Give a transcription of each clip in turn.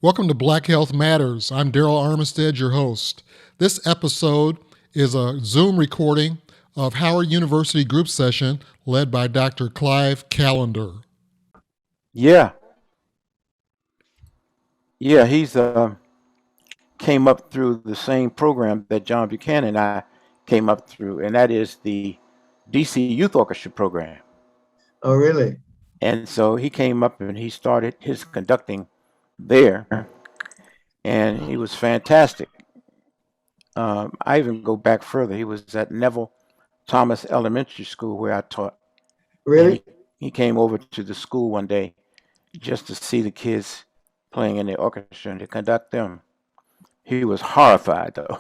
Welcome to Black Health Matters. I'm Darryl Armistead, your host. This episode is a Zoom recording of Howard University group session led by Dr. Clive Callender. Yeah, yeah, he's came up through the same program that John Buchanan and I came up through, and that is the DC Youth Orchestra program. Oh, really? And so he came up and he started his conducting there, and he was fantastic. I even go back further. He was at Neville Thomas Elementary School where I taught. Really? And he came over to the school one day just to see the kids playing in the orchestra and to conduct them. He was horrified though,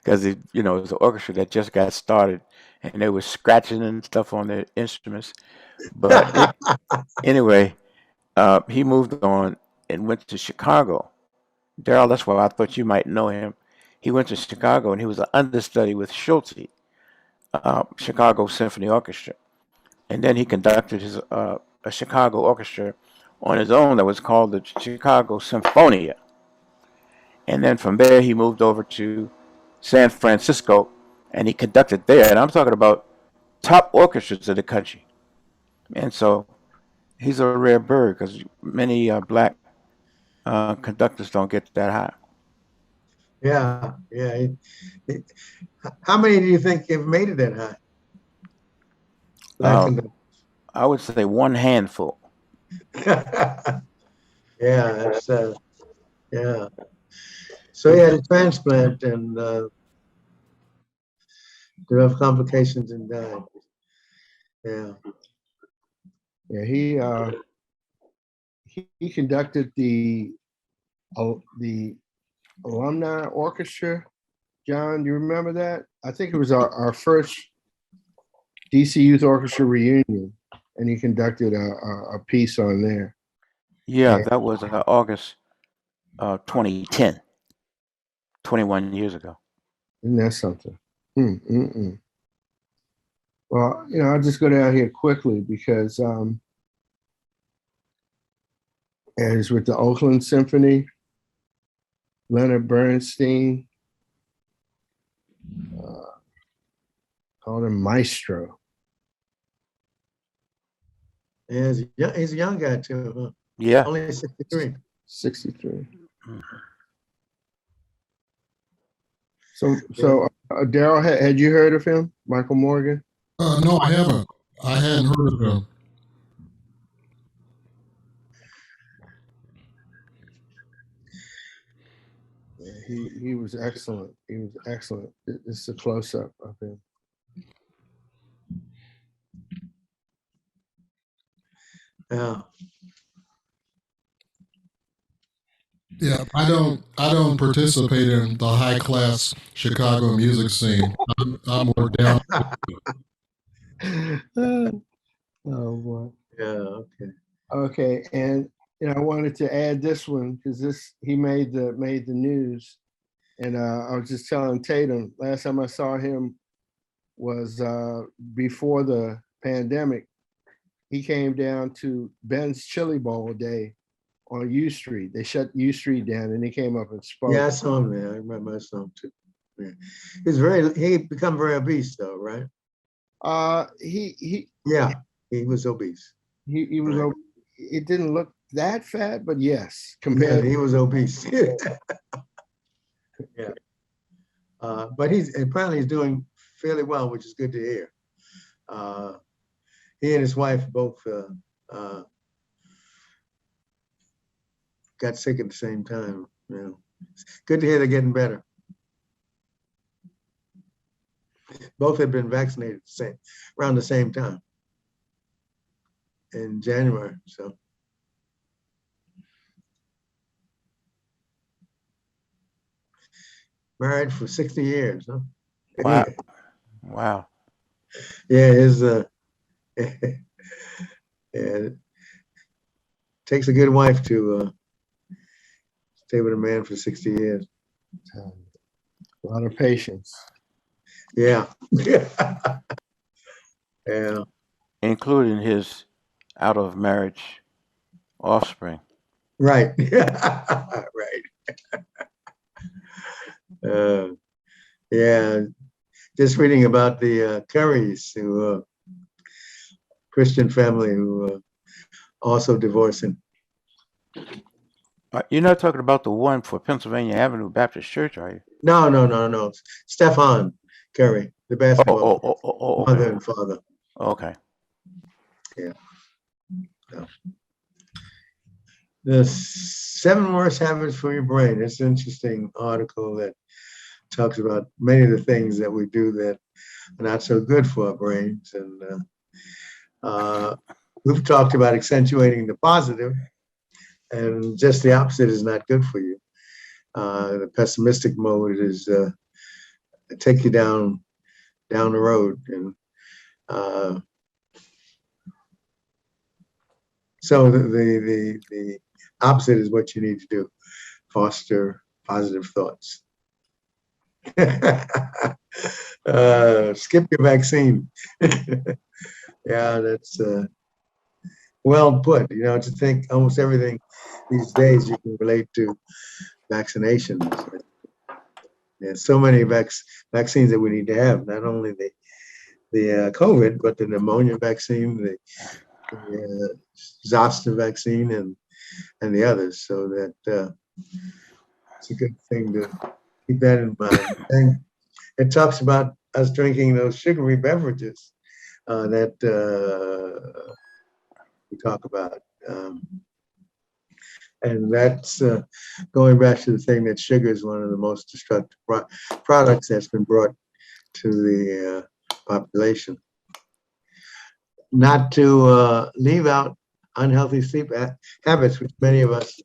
because it was an orchestra that just got started, and they were scratching and stuff on their instruments. But anyway, he moved on and went to Chicago. Darryl, that's why I thought you might know him. He went to Chicago and he was an understudy with Schulte, Chicago Symphony Orchestra, and then he conducted his a Chicago orchestra on his own that was called the Chicago Symphonia. And then from there, he moved over to San Francisco and he conducted there. And I'm talking about top orchestras of the country. And so he's a rare bird because many black conductors don't get that high. Yeah. How many do you think have made it that high? Black conductors. I would say one handful. Yeah, that's yeah. So he had a transplant and developed complications and died. Yeah. Yeah, he conducted the alumni orchestra. John, do you remember that? I think it was our first DC Youth Orchestra reunion, and he conducted a piece on there. Yeah, that was August 2010, 21 years ago. Isn't that something? Well, I'll just go down here quickly because as with the Oakland Symphony, Leonard Bernstein called him Maestro. Yeah, he's a young guy too, huh? Yeah. Only 63. 63. Mhm. So Darryl, had you heard of him, Michael Morgan? No, I haven't. I hadn't heard of him. Yeah, he was excellent. He was excellent. This is a close up of him. Yeah. Yeah, I don't participate in the high class Chicago music scene. I'm more down. Oh boy. Yeah. Okay. Okay, and I wanted to add this one because he made the news, and I was just telling Tatum last time I saw him was before the pandemic. He came down to Ben's Chili Bowl Day on U Street. They shut U Street down, and he came up and spoke. Yeah, I saw him there. I remember I saw him too. Yeah. He become very obese though, right? He was obese. He was Right. It didn't look that fat, but yes, Yeah, compared. he was obese. Yeah. But apparently he's doing fairly well, which is good to hear. He and his wife both got sick at the same time. It's good to hear they're getting better. Both had been vaccinated around the same time in January. So married for 60 years, huh? Wow. Wow. Yeah, it takes a good wife to stay with a man for 60 years. A lot of patience. Yeah. Yeah. Including his out of marriage offspring. Right. Right. Uh, yeah. Just reading about the Currys, who Christian family who also divorcing. You're not talking about the one for Pennsylvania Avenue Baptist Church, are you? No. Stefan Curry, the basketball player, Okay. mother and father. Okay. Yeah. No. The 7 worst habits for your brain. It's an interesting article that talks about many of the things that we do that are not so good for our brains. And we've talked about accentuating the positive, and just the opposite is not good for you. The pessimistic mode is take you down the road, and so the opposite is what you need to do: foster positive thoughts. Skip your vaccine. Yeah, that's well put. You know, to think almost everything these days you can relate to vaccinations. There's so many vaccines that we need to have, not only the COVID, but the pneumonia vaccine, the zoster vaccine, and the others. So that it's a good thing to keep that in mind. And it talks about us drinking those sugary beverages that we talk about. And that's going back to the thing that sugar is one of the most destructive products that's been brought to the population. Not to leave out unhealthy sleep habits, which many of us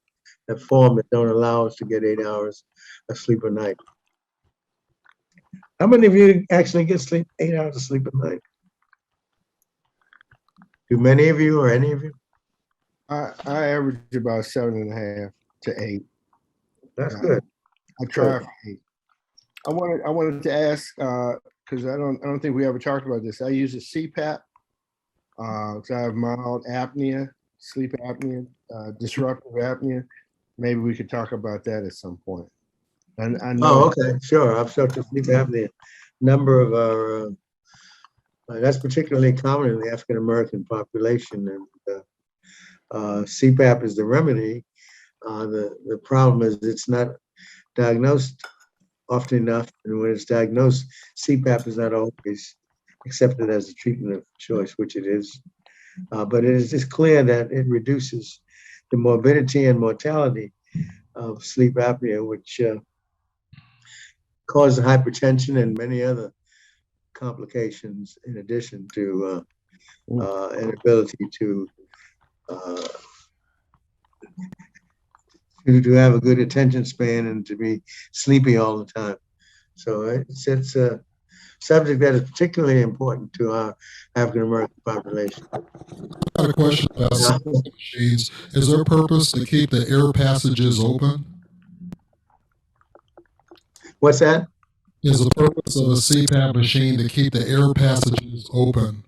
have formed that don't allow us to get 8 hours of sleep a night. How many of you actually get 8 hours of sleep a night? Do many of you or any of you? I average about 7.5 to 8. That's good. I try for 8. I wanted to ask because I don't think we ever talked about this. I use a CPAP because I have mild apnea, sleep apnea, disruptive apnea. Maybe we could talk about that at some point. And I know. Oh, okay, sure. Obstructive sleep apnea. Number of our that's particularly common in the African American population, and CPAP is the remedy. The problem is it's not diagnosed often enough, and when it's diagnosed, CPAP is not always accepted as a treatment of choice, which it is. But it is just clear that it reduces the morbidity and mortality of sleep apnea, which causes hypertension and many other complications, in addition to inability to have a good attention span and to be sleepy all the time. So it's a subject that is particularly important to our African American population. I have a question about CPAP machines. Is their purpose to keep the air passages open? What's that? Is the purpose of a CPAP machine to keep the air passages open?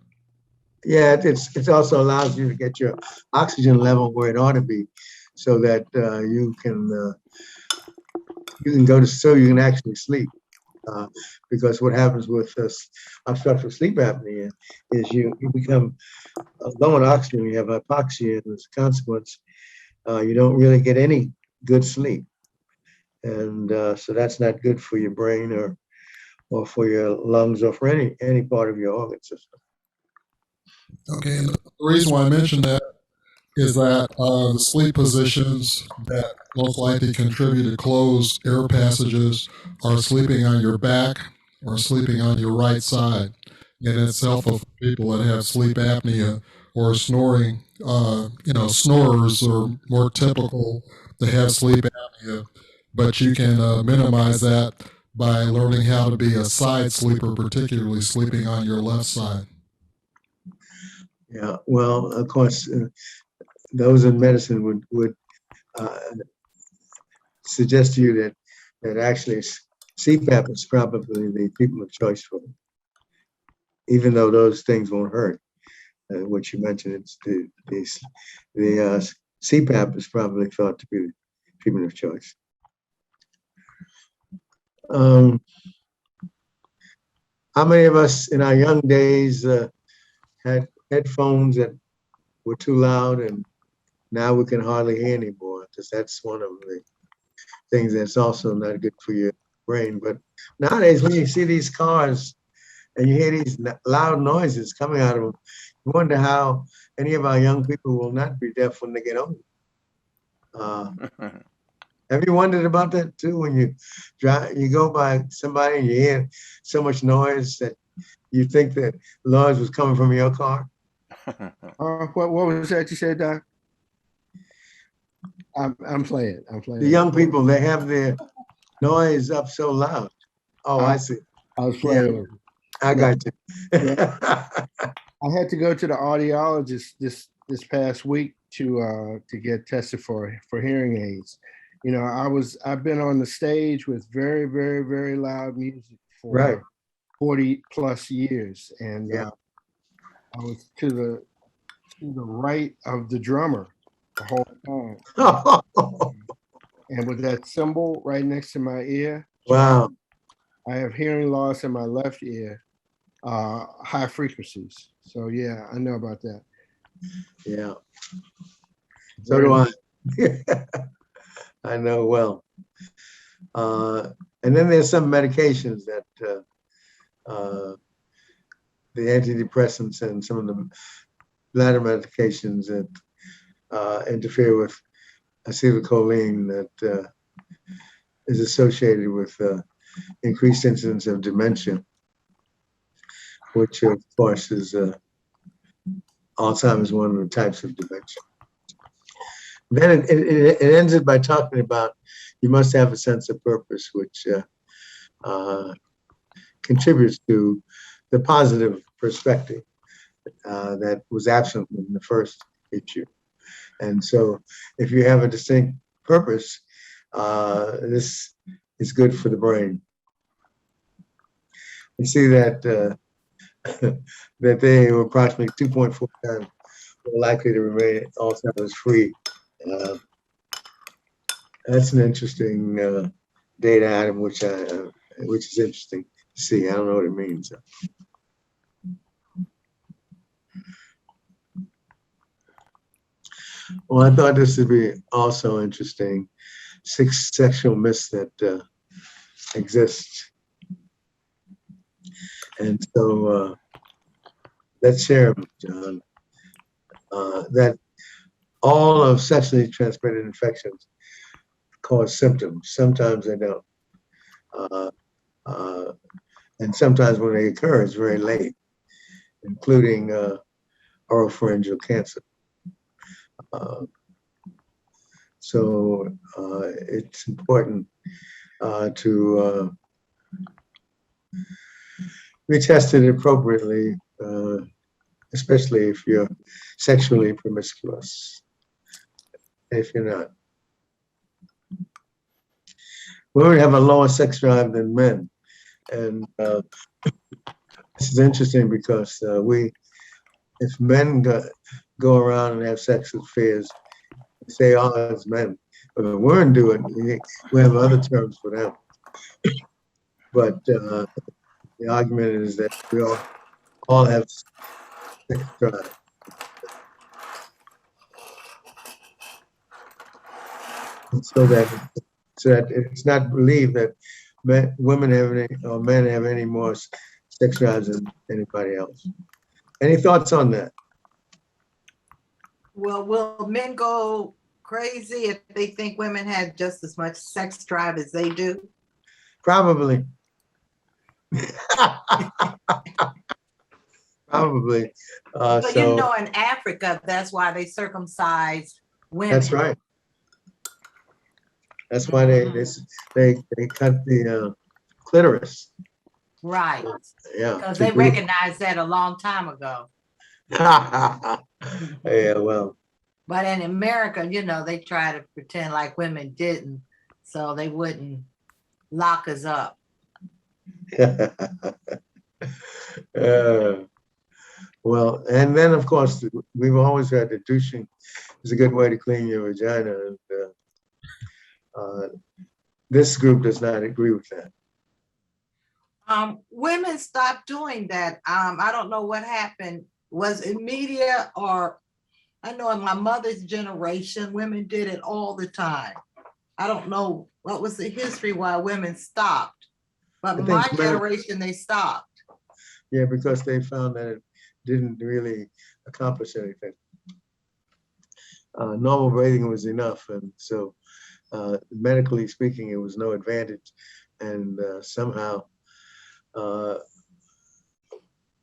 Yeah, it also allows you to get your oxygen level where it ought to be, so that you can go to so you can actually sleep. Because what happens with obstructive sleep apnea is you become low on oxygen, you have hypoxia, and as a consequence, you don't really get any good sleep. And so that's not good for your brain or for your lungs or for any part of your organ system. Okay, and the reason why I mentioned that is that the sleep positions that most likely contribute to closed air passages are sleeping on your back or sleeping on your right side. And it's helpful for people that have sleep apnea or snoring. Snorers are more typical to have sleep apnea, but you can minimize that by learning how to be a side sleeper, particularly sleeping on your left side. Yeah, well, of course, those in medicine would suggest to you that actually CPAP is probably the treatment of choice for them, even though those things won't hurt. What you mentioned, it's the CPAP is probably thought to be the treatment of choice. How many of us in our young days had headphones that were too loud, and now we can hardly hear anymore? Because that's one of the things that's also not good for your brain. But nowadays, when you see these cars and you hear these loud noises coming out of them, you wonder how any of our young people will not be deaf when they get older. Have you wondered about that too? When you drive, you go by somebody and you hear so much noise that you think that the noise was coming from your car? What was that you said, Doc? I'm playing. The young people, they have their noise up so loud. Oh, I see. I was playing. I got you. I had to go to the audiologist this past week to get tested for hearing aids. You know, I've been on the stage with very, very, very loud music for Right. 40 plus years, and Yeah. I was to the right of the drummer the whole time, and with that cymbal right next to my ear. Wow. I have hearing loss in my left ear, high frequencies. So yeah, I know about that. Yeah. So do I. I know well. And then there's some medications that the antidepressants and some of the bladder medications that interfere with acetylcholine that is associated with increased incidence of dementia, which of course is Alzheimer's, one of the types of dementia. Then it ends it by talking about you must have a sense of purpose, which contributes to the positive perspective that was absent in the first issue. And so if you have a distinct purpose, this is good for the brain. You see that that they were approximately 2.4 times more likely to remain Alzheimer's free. That's an interesting data item, which is interesting to see. I don't know what it means. Well, I thought this would be also interesting. 6 sexual myths that exist. And so let's share them, John. That all of sexually transmitted infections cause symptoms. Sometimes they don't. And sometimes when they occur, it's very late, including oropharyngeal cancer. So it's important to be tested appropriately, especially if you're sexually promiscuous. If you're not, women have a lower sex drive than men, and this is interesting because if men go around and have sex with fears, they say, "Oh, it's men." But when women do it, we have other terms for them. But the argument is that we all have sex drive. And so that it's not believed that women have any or men have any more sex drives than anybody else. Any thoughts on that? Well, will men go crazy if they think women have just as much sex drive as they do? Probably. Probably. But you know, in Africa, that's why they circumcise women. That's right. That's why they cut the clitoris. Right. Yeah. Because they recognized that a long time ago. Yeah, well. But in America, you know, they try to pretend like women didn't, so they wouldn't lock us up. Well, and then of course we've always had the douching is a good way to clean your vagina. And this group does not agree with that. Women stopped doing that. I don't know what happened. Was it media, or I know in my mother's generation, women did it all the time. I don't know what was the history why women stopped, but I my think men- generation, they stopped. Yeah, because they found that it didn't really accomplish anything. Normal bathing was enough, and so medically speaking, it was no advantage, and somehow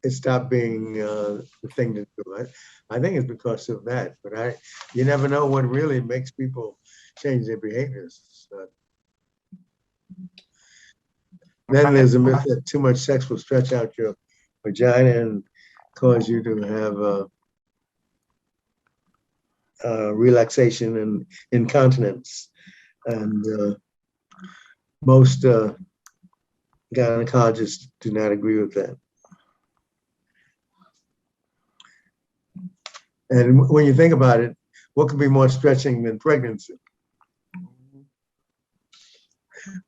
it stopped being the thing to do. I think it's because of that, but you never know what really makes people change their behaviors. So, then there's a myth that too much sex will stretch out your vagina and cause you to have relaxation and incontinence. And most gynecologists do not agree with that. And when you think about it, what could be more stretching than pregnancy?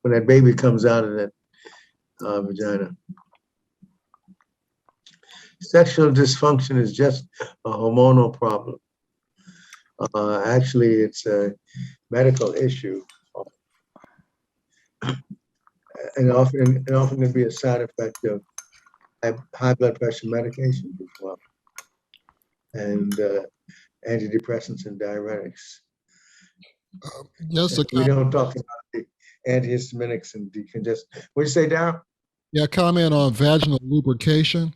When that baby comes out of that vagina. Sexual dysfunction is just a hormonal problem. Actually, it's a medical issue. And often can be a side effect of high blood pressure medications as well, and antidepressants and diuretics. Yes, We don't talk about the antihistaminics and decongest. What do you say, Darryl? yeah, comment on vaginal lubrication.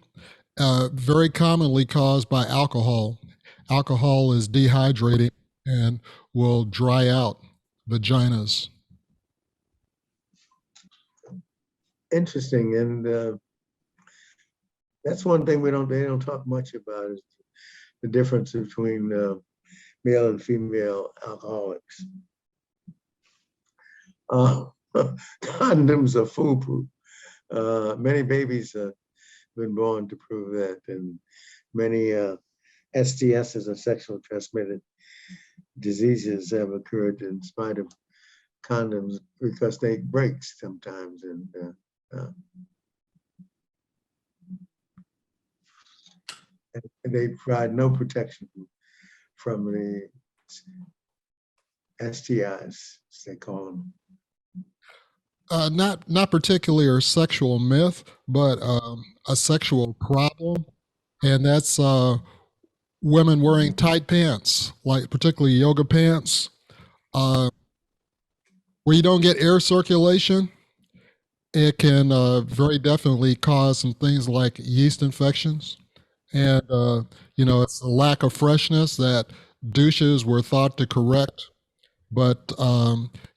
Very commonly caused by alcohol. Alcohol is dehydrating and will dry out vaginas. Interesting, and that's one thing they don't talk much about is the difference between male and female alcoholics. Condoms are foolproof. Many babies have been born to prove that, and many STSs or sexual transmitted diseases have occurred in spite of condoms because they break sometimes, and they provide no protection from the STIs, as they call them. Not particularly a sexual myth, but a sexual problem, and that's women wearing tight pants, like particularly yoga pants, where you don't get air circulation. It can very definitely cause some things like yeast infections, and it's a lack of freshness that douches were thought to correct. But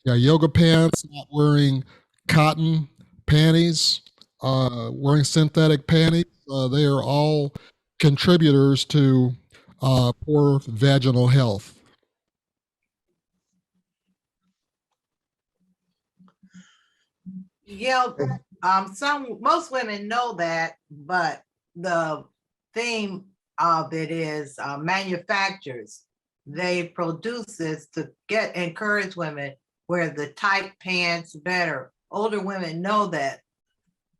yeah, yoga pants, not wearing cotton panties, wearing synthetic panties, they are all contributors to poor vaginal health. Yeah, most women know that, but the theme of it is manufacturers. They produce this to encourage women wear the tight pants better. Older women know that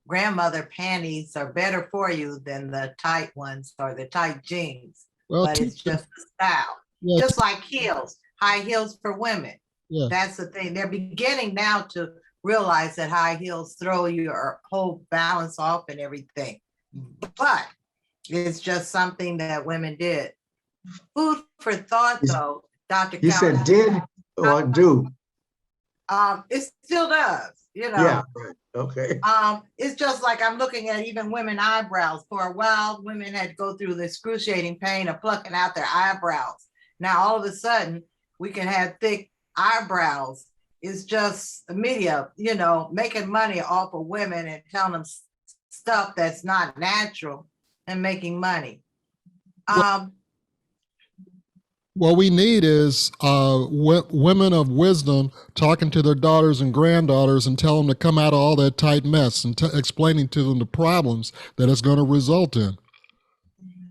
grandmother panties are better for you than the tight ones or the tight jeans. Well, but it's just a style. yeah, Just like heels, high heels for women. yeah. That's the thing. They're beginning now to realize that high heels throw your whole balance off and everything. But it's just something that women did. Food for thought, though, Dr. You said Callender, did or do? it still does, Yeah, right. Okay. It's just like I'm looking at even women eyebrows. For a while, women had to go through the excruciating pain of plucking out their eyebrows. Now, all of a sudden, we can have thick eyebrows. It's just the media, making money off of women and telling them stuff that's not natural and making money. What we need is women of wisdom talking to their daughters and granddaughters and tell them to come out of all that tight mess and explaining to them the problems that it's going to result in.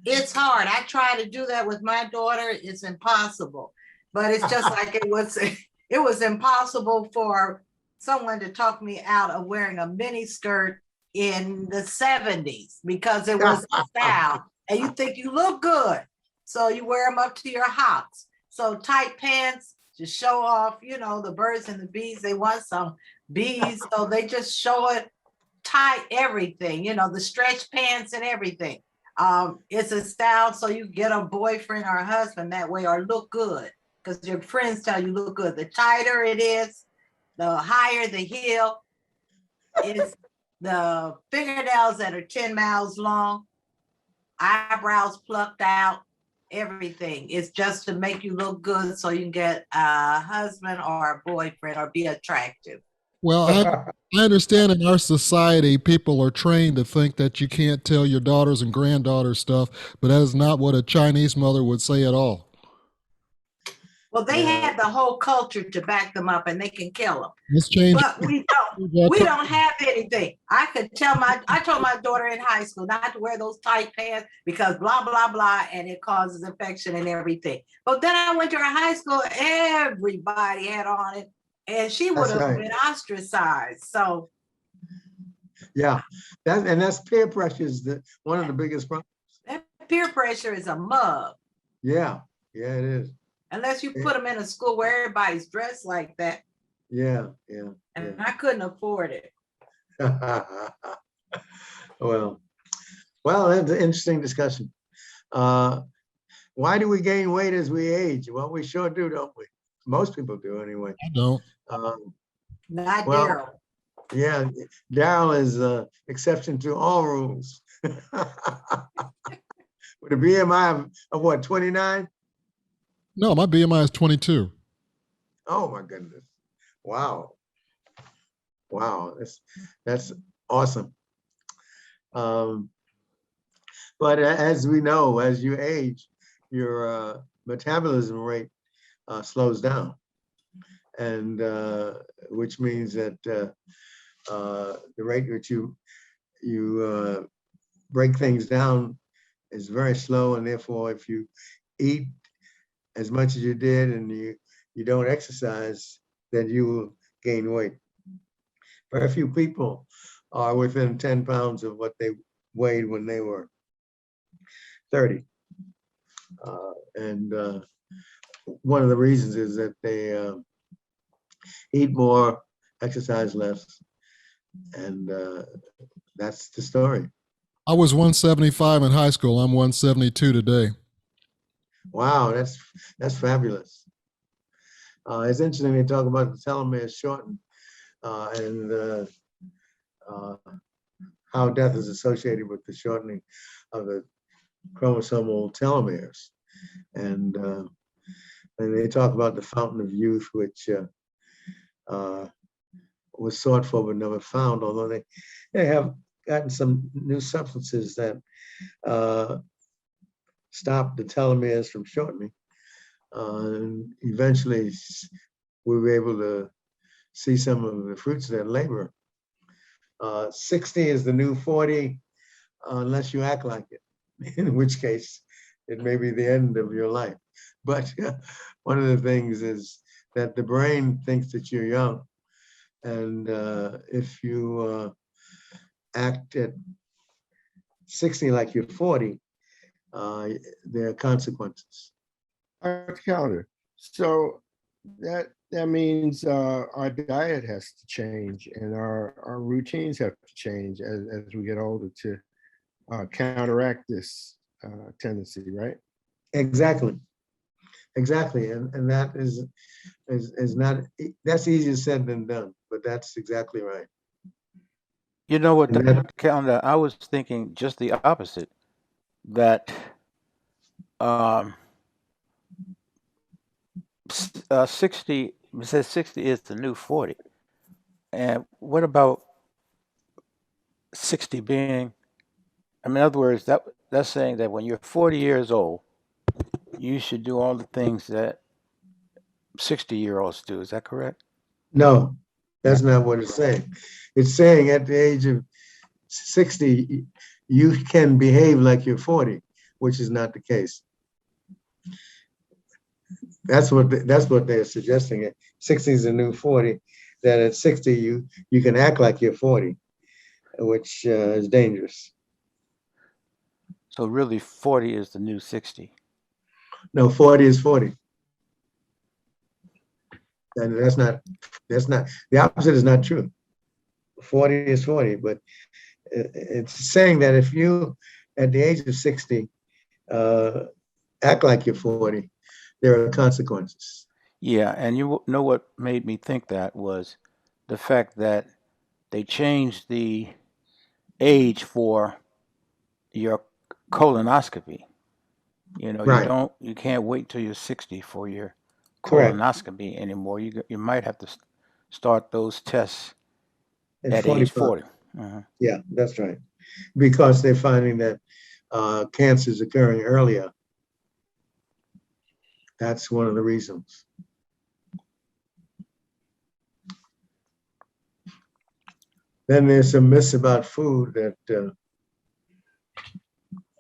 it's hard. I try to do that with my daughter. It's impossible. But it's just like it was impossible for someone to talk me out of wearing a mini skirt in the 70s because it was a style and you think you look good. So you wear them up to your hops. So tight pants to show off, the birds and the bees, they want some bees. So they just show it tight, everything, the stretch pants and everything. It's a style so you get a boyfriend or a husband that way or look good because your friends tell you look good. The tighter it is, the higher the heel. It's the fingernails that are 10 miles long, eyebrows plucked out, everything. It's just to make you look good so you can get a husband or a boyfriend or be attractive. Well, I understand in our society, people are trained to think that you can't tell your daughters and granddaughters stuff, but that is not what a Chinese mother would say at all. Well, they had the whole culture to back them up and they can kill them. Let's change. But we don't have anything. I told my daughter in high school not to wear those tight pants because blah, blah, blah, and it causes infection and everything. But then I went to her high school, everybody had on it, and she would have been ostracized. So yeah, that's peer pressure is one of the biggest problems. That peer pressure is a mug. Yeah, it is. Unless you put them in a school where everybody's dressed like that. Yeah. And I couldn't afford it. Well, that's an interesting discussion. Why do we gain weight as we age? Well, we sure do, don't we? Most people do anyway. I don't. Not Darryl. Yeah, Darryl is an exception to all rules. With a BMI of what, 29? No, my BMI is 22. Oh my goodness. Wow. That's awesome. But as we know, as you age, your metabolism rate slows down, and which means that the rate at which you break things down is very slow, and therefore, if you eat as much as you did and you don't exercise, then you will gain weight. Very few people are within 10 pounds of what they weighed when they were 30. And one of the reasons is that they eat more, exercise less, and that's the story. I was 175 in high school. I'm 172 today. Wow, that's fabulous. It's interesting they talk about the telomeres shortened and how death is associated with the shortening of the chromosomal telomeres. And they talk about the fountain of youth, which was sought for but never found, although they have gotten some new substances that stop the telomeres from shortening. And eventually we were able to see some of the fruits of that labor. 60 is the new 40, unless you act like it, in which case it may be the end of your life. But one of the things is that the brain thinks that you're young. And if you act at 60 like you're 40, there are consequences. Dr. Callender, so that means our diet has to change and our routines have to change as we get older to counteract this tendency, right? Exactly. And that is not, that's easier said than done, but that's exactly right. You know what, Dr. Callender, I was thinking just the opposite, that 60, it says 60 is the new 40. And what about 60 being, I mean, in other words, that's saying that when you're 40 years old, you should do all the things that 60-year-olds do. Is that correct? No, that's not what it's saying. It's saying at the age of 60, you can behave like you're 40, which is not the case. That's what they're suggesting. 60 is the new 40. That at 60 you can act like you're 40, which is dangerous. So really 40 is the new 60. No, 40 is 40. And that's not the opposite is not true. 40 is 40, but it's saying that if you at the age of 60 act like you're 40, there are consequences. Yeah, and you know what made me think that was the fact that they changed the age for your colonoscopy. You know, Right. you can't wait till you're 60 for your Correct. colonoscopy anymore. You might have to start those tests At at age 45. 40. Uh-huh. Yeah, that's right. Because they're finding that cancer is occurring earlier. That's one of the reasons. Then there's some myths about food that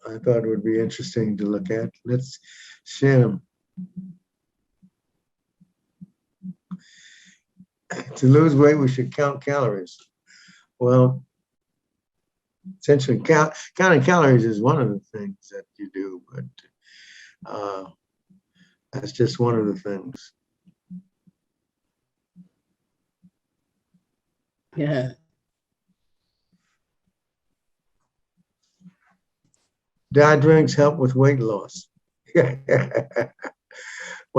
I thought would be interesting to look at. Let's share them. To lose weight, we should count calories. Well, essentially, counting calories is one of the things that you do, but that's just one of the things. Yeah. Diet drinks help with weight loss. Well,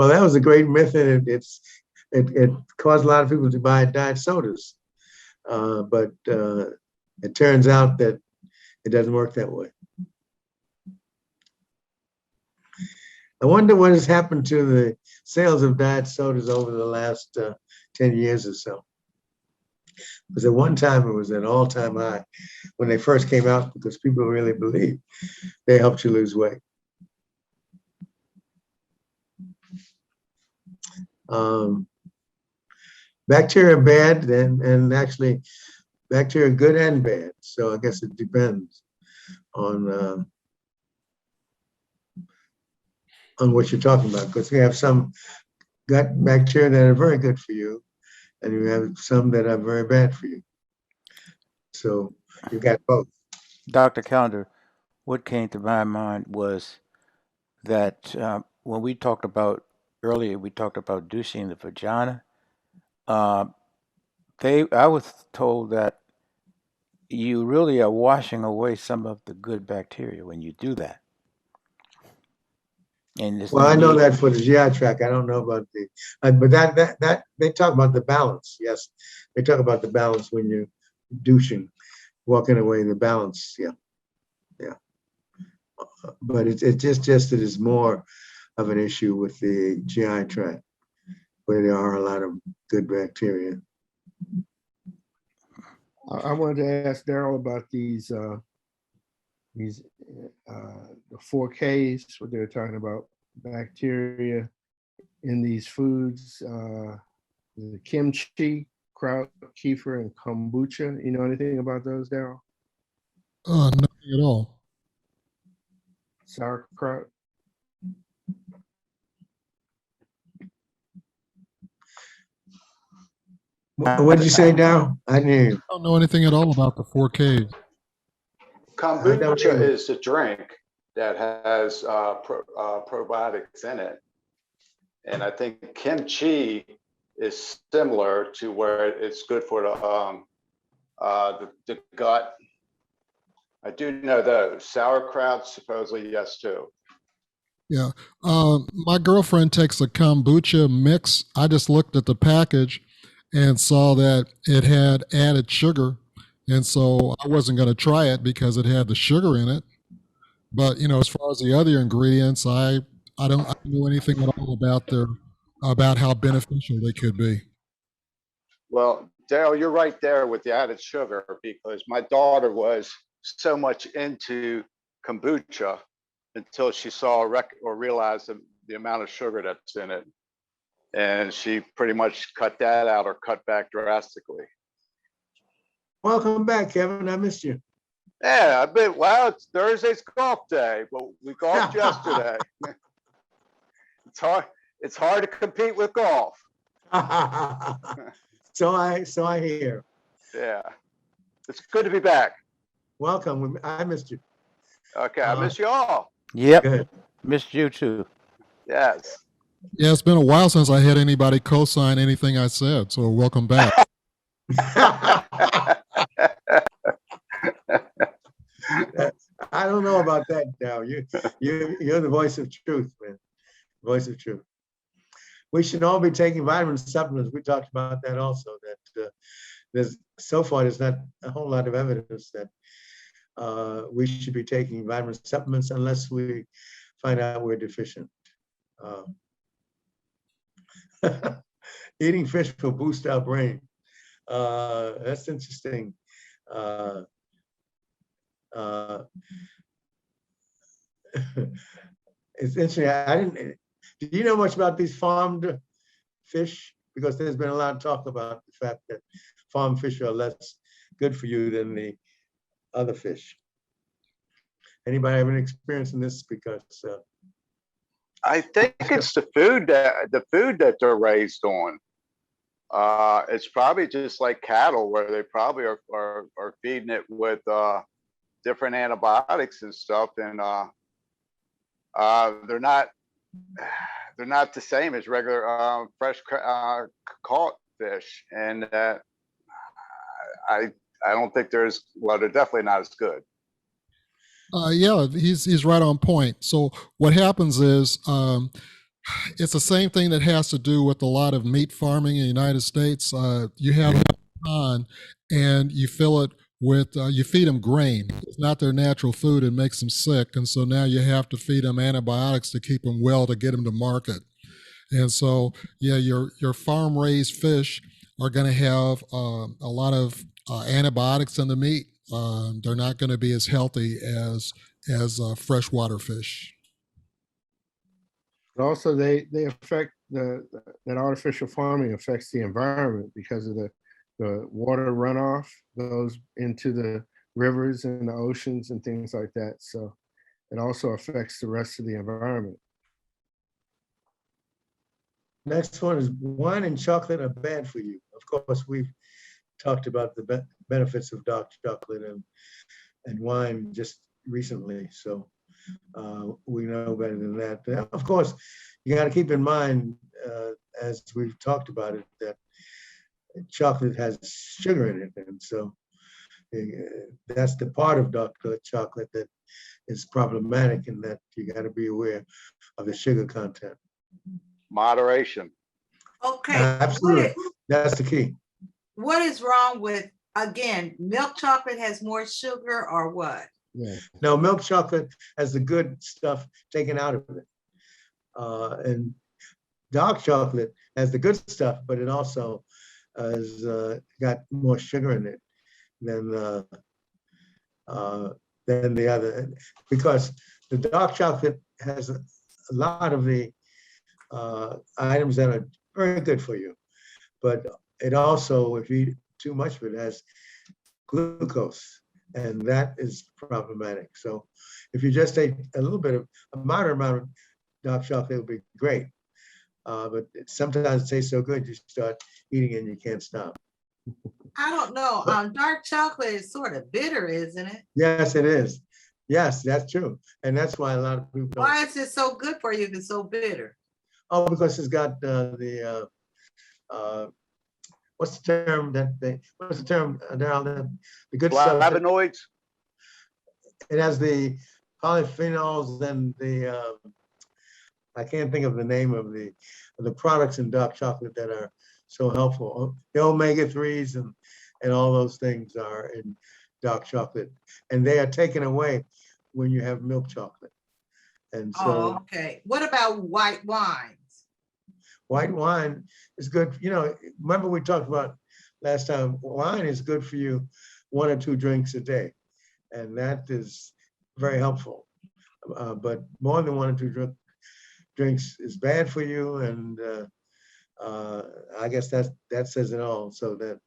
that was a great myth, and it caused a lot of people to buy diet sodas. But it turns out that it doesn't work that way. I wonder what has happened to the sales of diet sodas over the last 10 years or so. Because at one time it was an all-time high when they first came out, because people really believed they helped you lose weight. Bacteria are bad, and actually bacteria are good and bad. So I guess it depends on what you're talking about, because we have some gut bacteria that are very good for you, and you have some that are very bad for you. So you got both. Dr. Callender, what came to my mind was that when we talked about earlier, we talked about douching the vagina. Uh, I was told that you really are washing away some of the good bacteria when you do that. And there's Well, no I know need. that for the GI tract. I don't know about the, but that they talk about the balance. Yes, they talk about the balance when you're douching, walking away the balance. Yeah, yeah. But it just it is more of an issue with the GI tract, where there are a lot of good bacteria. I wanted to ask Darryl about these the 4Ks, what they were talking about, bacteria in these foods, the kimchi, kraut, kefir, and kombucha. You know anything about those, Darryl? Nothing at all. Sauerkraut? What did you say, Darryl? I didn't hear you. I don't know anything at all about the 4Ks. I don't Kombucha either. is a drink that has probiotics in it. And I think kimchi is similar to where it's good for the gut. I do know those. Sauerkraut, supposedly, yes, too. Yeah. My girlfriend takes a kombucha mix. I just looked at the package and saw that it had added sugar. And so I wasn't going to try it because it had the sugar in it. But, as far as the other ingredients, I don't know anything at all about how beneficial they could be. Well, Darryl, you're right there with the added sugar, because my daughter was so much into kombucha until she saw or realized the amount of sugar that's in it. And she pretty much cut that out or cut back drastically. Welcome back, Kevin. I missed you. Yeah, well, it's Thursday's golf day, but we golfed yesterday. It's hard to compete with golf. So I hear. Yeah. It's good to be back. Welcome. I missed you. Okay, I miss you all. Yep, Good. missed you too. Yes. Yeah, it's been a while since I had anybody co-sign anything I said, so welcome back. I don't know about that now. You're the voice of truth, man. Voice of truth. We should all be taking vitamin supplements. We talked about that also. That there's not a whole lot of evidence that we should be taking vitamin supplements unless we find out we're deficient. Eating fish will boost our brain. That's interesting. It's interesting. I didn't. Do you know much about these farmed fish? Because there's been a lot of talk about the fact that farm fish are less good for you than the other fish. Anybody have any experience in this? Because I think it's the food that they're raised on. It's probably just like cattle, where they probably are feeding it with different antibiotics and stuff, and they're not the same as regular fresh caught fish, and I don't think they're definitely not as good. Yeah, he's right on point. So what happens is it's the same thing that has to do with a lot of meat farming in the United States. You have a pond and you fill it with, you feed them grain. It's not their natural food. It makes them sick. And so now you have to feed them antibiotics to keep them well, to get them to market. And so, yeah, your farm raised fish are going to have a lot of antibiotics in the meat. They're not going to be as healthy as freshwater fish. But also, they affect that artificial farming affects the environment because of the water runoff goes into the rivers and the oceans and things like that. So it also affects the rest of the environment. next one is wine and chocolate are bad for you. Of course, we've talked about the benefits of dark chocolate and wine just recently. So we know better than that. Of course, you got to keep in mind, as we've talked about it, that chocolate has sugar in it. And so that's the part of dark chocolate that is problematic, in that you got to be aware of the sugar content. Moderation. Okay. Absolutely. That's the key. What is wrong with, again, milk chocolate has more sugar or what? Yeah. No, milk chocolate has the good stuff taken out of it. And dark chocolate has the good stuff, but it also has got more sugar in it than the other, because the dark chocolate has a lot of the items that are very good for you, but it also, if you eat too much of it, has glucose, and that is problematic. So if you just take a little bit of a moderate amount of dark chocolate, it would be great. But sometimes it tastes so good, you start eating and you can't stop. I don't know. Dark chocolate is sort of bitter, isn't it? Yes, it is. Yes, that's true. And that's why a lot of people don't. Why is it so good for you if it's so bitter? Oh, because it's got what's the term, Darryl? The good stuff. Flavonoids. It has the polyphenols and the I can't think of the name of the products in dark chocolate that are so helpful. The omega-3s and all those things are in dark chocolate, and they are taken away when you have milk chocolate. And so, okay. What about white wines? White wine is good. You know, remember we talked about last time, wine is good for you 1 or 2 drinks a day, and that is very helpful. But more than 1 or 2 drinks is bad for you, and I guess that says it all. So that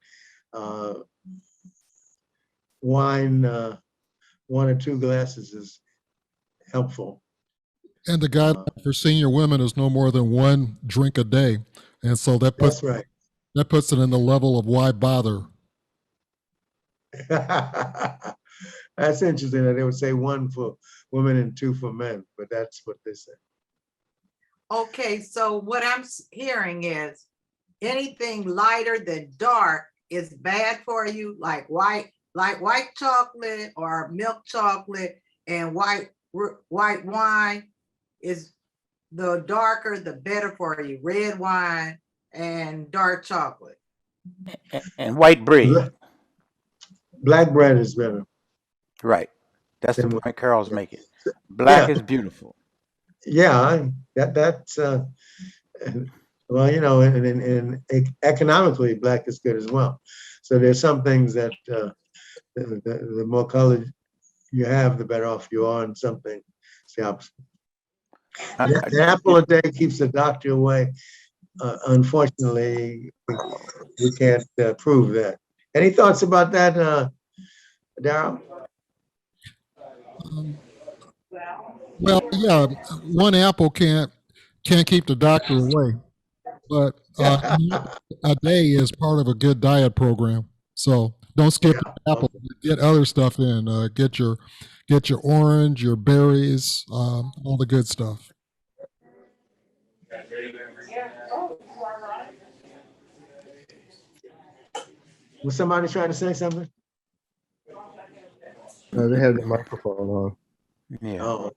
wine 1 or 2 glasses is helpful. And the guideline for senior women is no more than 1 drink a day. And so that That's right. puts it in the level of why bother. That's interesting that they would say 1 for women and 2 for men, but that's what they say. Okay, so what I'm hearing is anything lighter than dark is bad for you, like white chocolate or milk chocolate, and white wine is the darker the better for you. Red wine and dark chocolate. And white bread. Black bread is better. Right. That's the Then point Carol's yeah. making. Black Yeah. is beautiful. Yeah, that's well, you know, and economically, black is good as well. So there's some things that the more color you have, the better off you are, and something it's the opposite. The apple a day keeps the doctor away. Unfortunately, we can't prove that. Any thoughts about that, Darryl? Well, yeah, 1 apple can't keep the doctor away, but a day is part of a good diet program. So don't skip the apple. Get other stuff in. Get your orange, your berries, all the good stuff. Was somebody trying to say something? They have the microphone on. Yeah. Oh.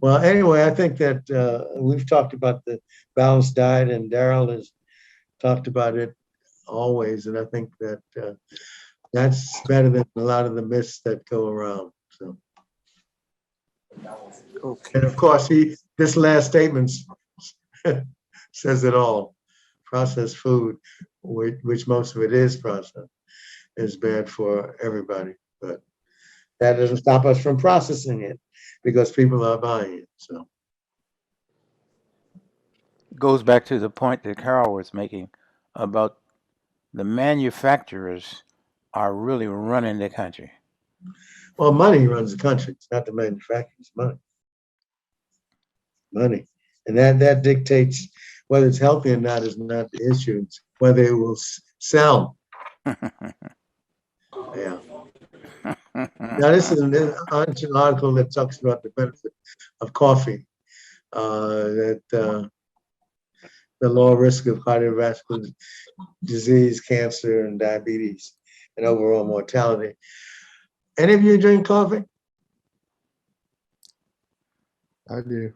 Well, anyway, I think that we've talked about the balanced diet, and Darryl has talked about it always, and I think that that's better than a lot of the myths that go around. So, Okay. and of course, this last statement says it all. Processed food, which most of it is processed, is bad for everybody. But that doesn't stop us from processing it because people are buying it. So. Goes back to the point that Carol was making about the manufacturers are really running the country. Well, money runs the country. It's not the manufacturers. Money. Money. And that dictates whether it's healthy or not is not the issue. It's whether it will sell. Yeah. Now, this is an article that talks about the benefit of coffee. That the low risk of cardiovascular disease, cancer, and diabetes, and overall mortality. Any of you drink coffee? I do.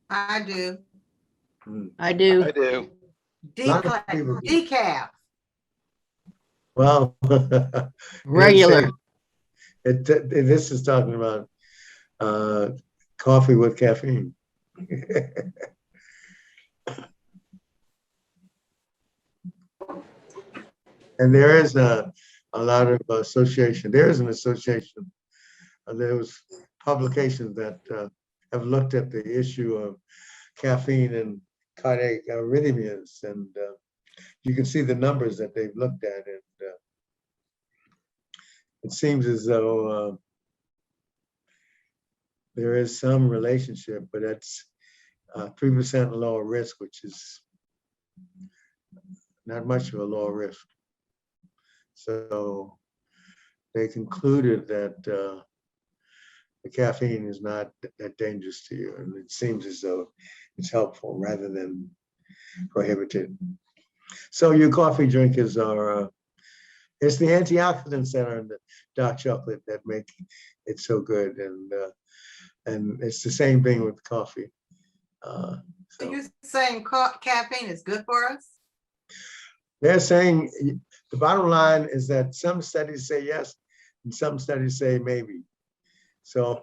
I do. I do. I do. Lot of people do. Decaf. Well, Regular. this is talking about coffee with caffeine. And there is a lot of association. There is an association. There was publications that have looked at the issue of caffeine and cardiac arrhythmias, and you can see the numbers that they've looked at, and it seems as though there is some relationship, but that's 3% lower risk, which is not much of a lower risk. So they concluded that the caffeine is not that dangerous to you, and it seems as though it's helpful rather than prohibited. So your coffee drinkers are, it's the antioxidants that are in the dark chocolate that make it so good, and it's the same thing with coffee. So you're saying caffeine is good for us? They're saying the bottom line is that some studies say yes, and some studies say maybe. So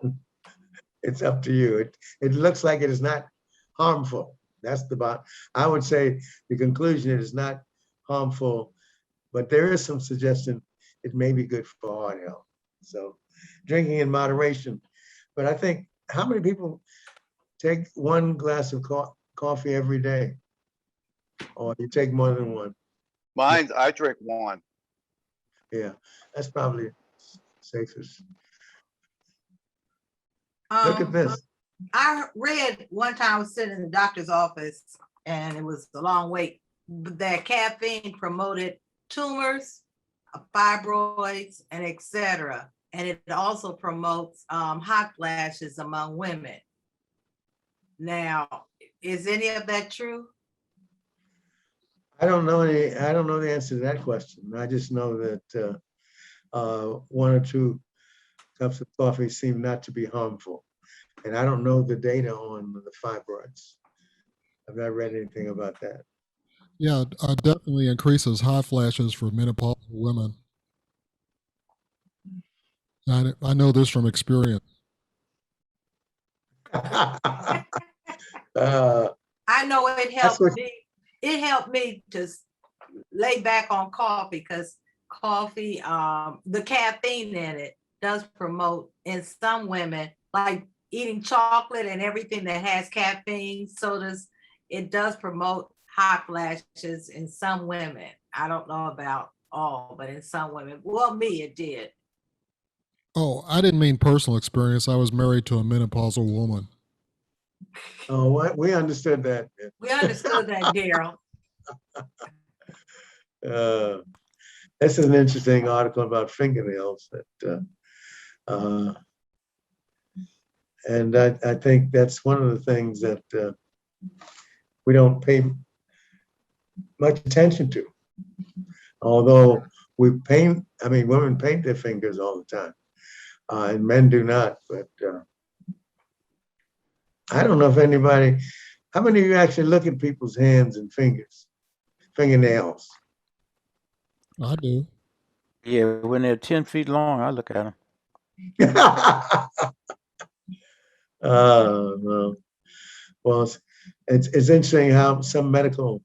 it's up to you. It looks like it is not harmful. That's the bottom. I would say the conclusion it is not harmful, but there is some suggestion it may be good for heart health. So drinking in moderation. But I think, how many people take 1 glass of coffee every day? Or you take more than 1? Mine, I drink 1. Yeah, that's probably safest. Look at this. I read one time, I was sitting in the doctor's office and it was a long wait, that caffeine promoted tumors, fibroids, and etc. And it also promotes hot flashes among women. Now, is any of that true? I don't know the answer to that question. I just know that one or two cups of coffee seem not to be harmful. And I don't know the data on the fibroids. I've not read anything about that. Yeah, definitely increases hot flashes for menopausal women. I know this from experience. Uh, I know it That's helped what- me. It helped me to lay back on coffee because coffee, the caffeine in it does promote in some women, like eating chocolate and everything that has caffeine, sodas, it does promote hot flashes in some women. I don't know about all, but in some women, well, me, it did. Oh, I didn't mean personal experience. I was married to a menopausal woman. Oh, we understood that. We understood that, Darryl. This is an interesting article about fingernails and I think that's one of the things that we don't pay much attention to. Although women paint their fingers all the time, and men do not. But I don't know if anybody, how many of you actually look at people's hands and fingernails? I do. Yeah, when they're 10 feet long, I look at them. No. Well, it's interesting how some medical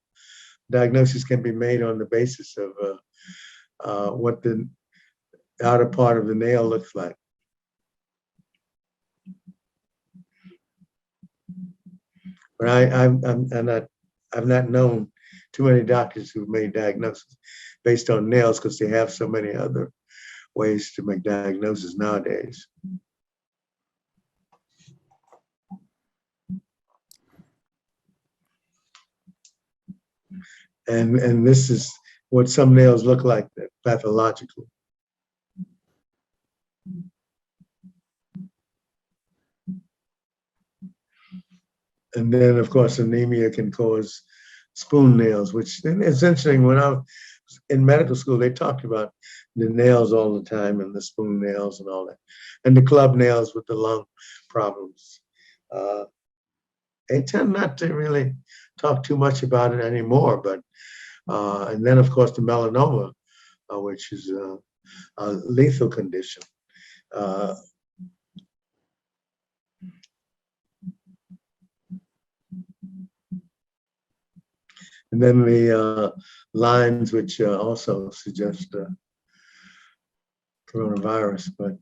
diagnosis can be made on the basis of what the outer part of the nail looks like. But I've not known too many doctors who've made diagnoses based on nails because they have so many other ways to make diagnoses nowadays. And this is what some nails look like pathologically. And then, of course, anemia can cause spoon nails, which it's interesting. When I was in medical school, they talked about the nails all the time and the spoon nails and all that, and the club nails with the lung problems. They tend not to really talk too much about it anymore, but and then, of course, the melanoma, which is a lethal condition. And then the lines, which also suggest coronavirus, but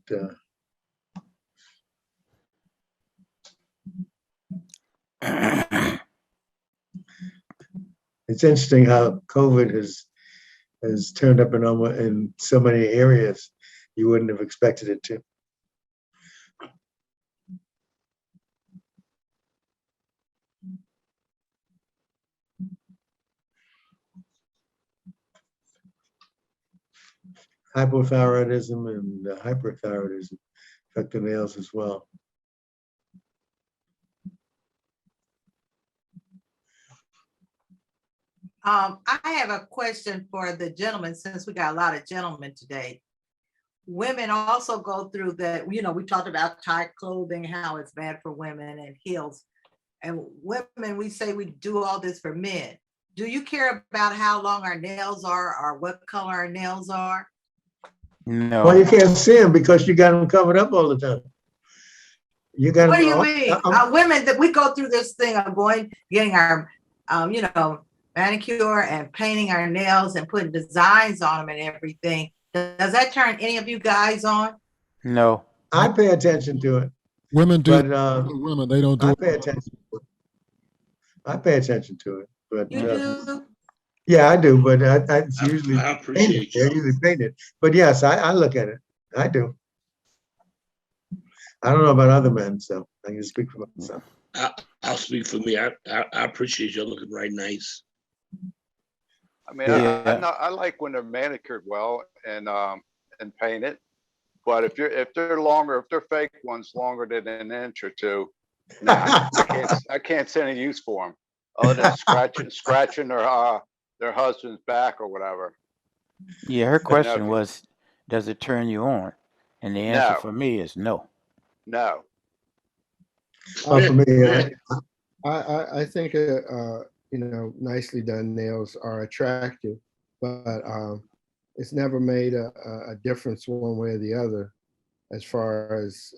it's interesting how COVID has turned up in so many areas you wouldn't have expected it to. Hypothyroidism and hyperthyroidism affect the nails as well. I have a question for the gentleman, since we got a lot of gentlemen today. Women also go through that, we talked about tight clothing, how it's bad for women, and heels. And women, we say we do all this for men. Do you care about how long our nails are or what color our nails are? No. Well, you can't see them because you got them covered up all the time. You got What do them you mean? Women, that we go through this thing of getting our, manicure and painting our nails and putting designs on them and everything. Does that turn any of you guys on? No. I pay attention to it. Women do. But Women, they don't do I it. pay attention. I pay attention to it. But You do? yeah, I do. But it's usually I appreciate they're usually painted. But yes, I look at it. I do. I don't know about other men, so I can speak for myself. I'll speak for me. I appreciate you looking right nice. I mean, Yeah. I like when they're manicured well and painted. But if they're fake ones longer than an inch or two, nah, I can't see any use for them other than scratching their husband's back or whatever. Yeah, her But no, question was, does it turn you on? And the answer No. for me is no. no. Well, for me, I think nicely done nails are attractive, but it's never made a difference one way or the other as far as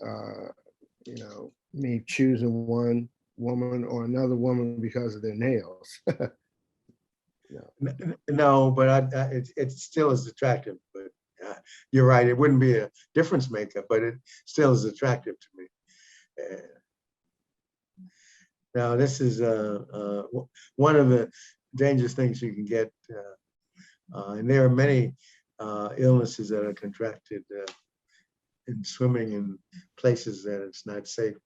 me choosing one woman or another woman because of their nails. no, but it still is attractive. But you're right; it wouldn't be a difference maker, but it still is attractive to me. Now, this is one of the dangerous things you can get, and there are many illnesses that are contracted in swimming in places that it's not safe.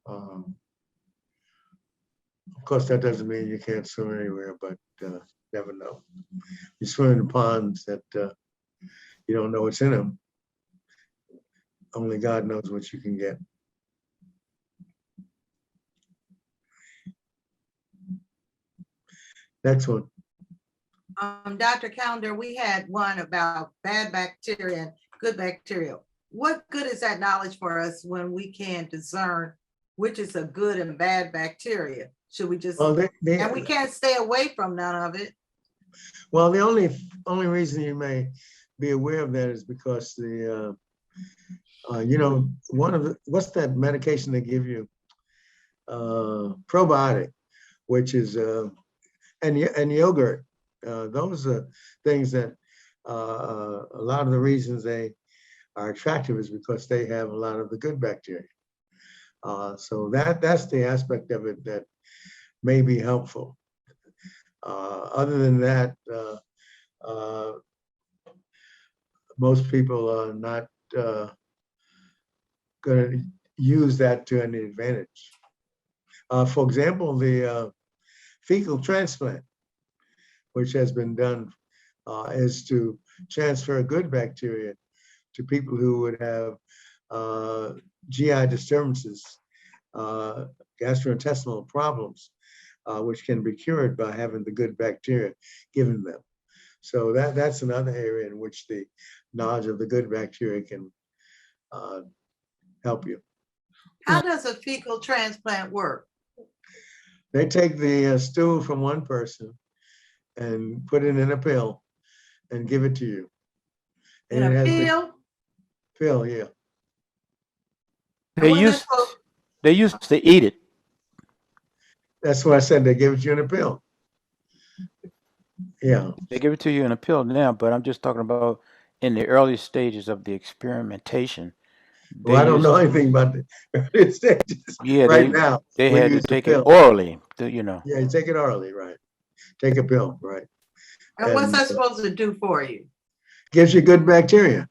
Of course, that doesn't mean you can't swim anywhere, but never know. You swim in ponds that you don't know what's in them. Only God knows what you can get. Next one. Dr. Callender, we had one about bad bacteria and good bacteria. What good is that knowledge for us when we can discern which is a good and bad bacteria? Should we just, Well, and we can't stay away from none of it? Well, the only reason you may be aware of that is because the one of the, what's that medication they give you? Probiotic, which is and yogurt. Those are things that a lot of the reasons they are attractive is because they have a lot of the good bacteria. So that's the aspect of it that may be helpful. Other than that, most people are not going to use that to any advantage. For example, the fecal transplant, which has been done, is to transfer good bacteria to people who would have GI disturbances, gastrointestinal problems, which can be cured by having the good bacteria given them. So that's another area in which the knowledge of the good bacteria can help you. How does a fecal transplant work? They take the stool from one person and put it in a pill and give it to you. In And a it has pill? pill, yeah. They What am I used supposed- they used to eat it. That's what I said. They give it to you in a pill. Yeah. They give it to you in a pill now, but I'm just talking about in the early stages of the experimentation. Well, I don't know anything about the early stages. Yeah, Right now, they we had to use the take it pill. orally. Yeah, you take it orally, right? Take a pill, right? And what's And, that supposed to do for you? gives you good bacteria,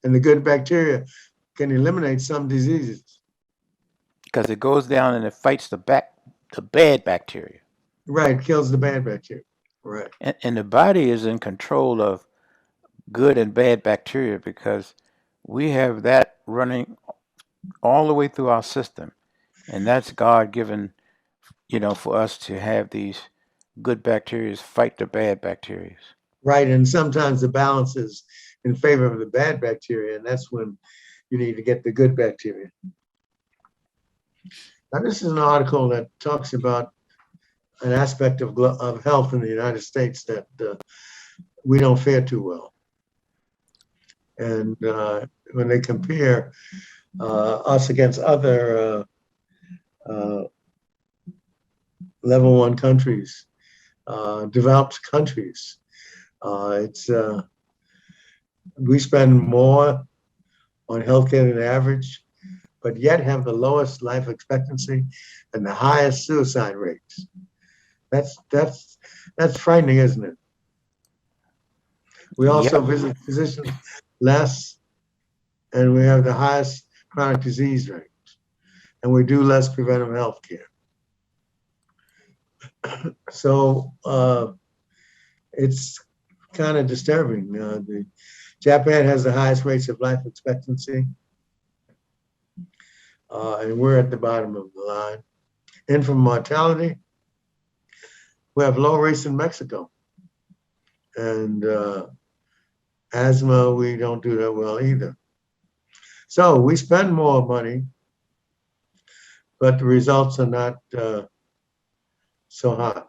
and the good bacteria can eliminate some diseases. because it goes down and it fights the bad bacteria. Right, kills the bad bacteria. Right. And the body is in control of good and bad bacteria because we have that running all the way through our system. And that's God given, for us to have these good bacteria fight the bad bacteria. Right, and sometimes the balance is in favor of the bad bacteria, and that's when you need to get the good bacteria. Now, this is an article that talks about an aspect of health in the United States that we don't fare too well. And when they compare us against other level one countries, developed countries, we spend more on healthcare than average, but yet have the lowest life expectancy and the highest suicide rates. That's frightening, isn't it? We also visit physicians less, and we have the highest chronic disease rate, and we do less preventive health care. So it's kind of disturbing. Japan has the highest rates of life expectancy, and we're at the bottom of the line. Infant mortality, we have low rates in Mexico. And asthma, we don't do that well either. So we spend more money, but the results are not so hot.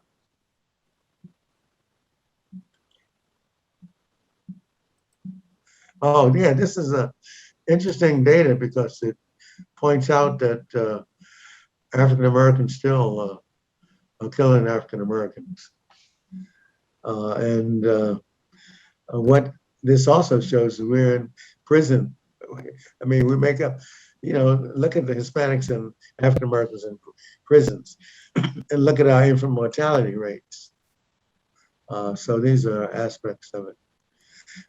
Oh yeah, this is a interesting data because it points out that African Americans still are killing African Americans. And what this also shows is we're in prison. I mean, we make up, look at the Hispanics and African Americans in prisons and look at our infant mortality rates. So these are aspects of it.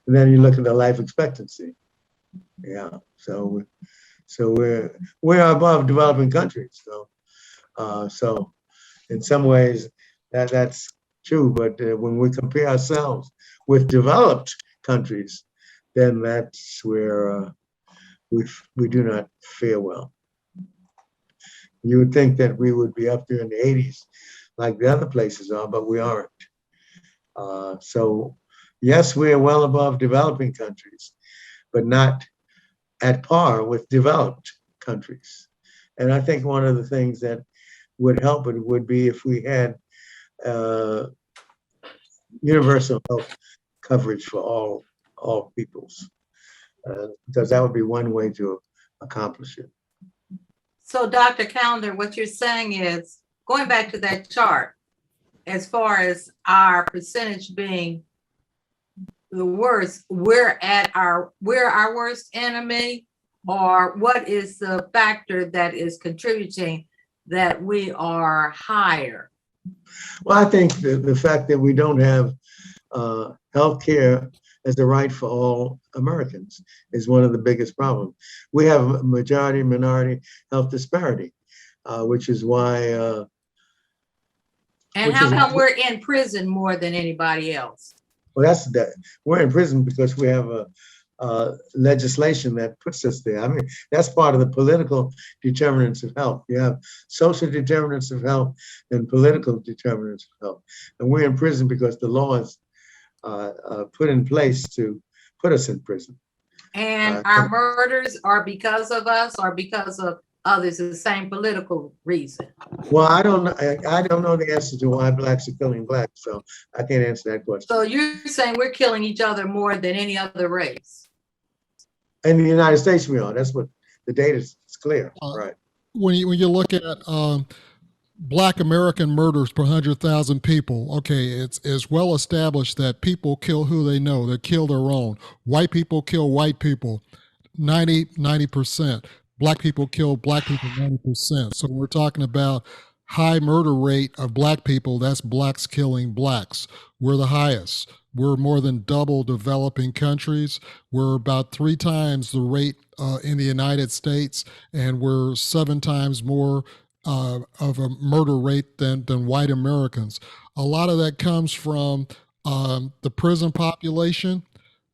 And then you look at the life expectancy. Yeah, so we're above developing countries. So in some ways that's true, but when we compare ourselves with developed countries, then that's where we do not fare well. You would think that we would be up there in the 80s like the other places are, but we aren't. So yes, we are well above developing countries, but not at par with developed countries. And I think one of the things that would help it would be if we had universal health coverage for all peoples, because that would be one way to accomplish it. So Dr. Callender, what you're saying is, going back to that chart, as far as our percentage being the worst, we're our worst enemy, or what is the factor that is contributing that we are higher? Well, I think the fact that we don't have health care as the right for all Americans is one of the biggest problems. We have majority minority health disparity, which is why. And how come we're in prison more than anybody else? Well, we're in prison because we have a legislation that puts us there. I mean, that's part of the political determinants of health. You have social determinants of health and political determinants of health. And we're in prison because the law is put in place to put us in prison. And our murders are because of us or because of others, the same political reason? Well, I don't know the answer to why blacks are killing blacks, so I can't answer that question. So you're saying we're killing each other more than any other race? In the United States, we are. That's what the data is clear, right? When you look at Black American murders per 100,000 people, okay, it's well established that people kill who they know. They kill their own. White people kill white people, 90%. Black people kill black people 90%. So we're talking about high murder rate of black people. That's blacks killing blacks. We're the highest. We're more than double developing countries. We're about 3 times the rate in the United States, and we're 7 times more of a murder rate than white Americans. A lot of that comes from the prison population.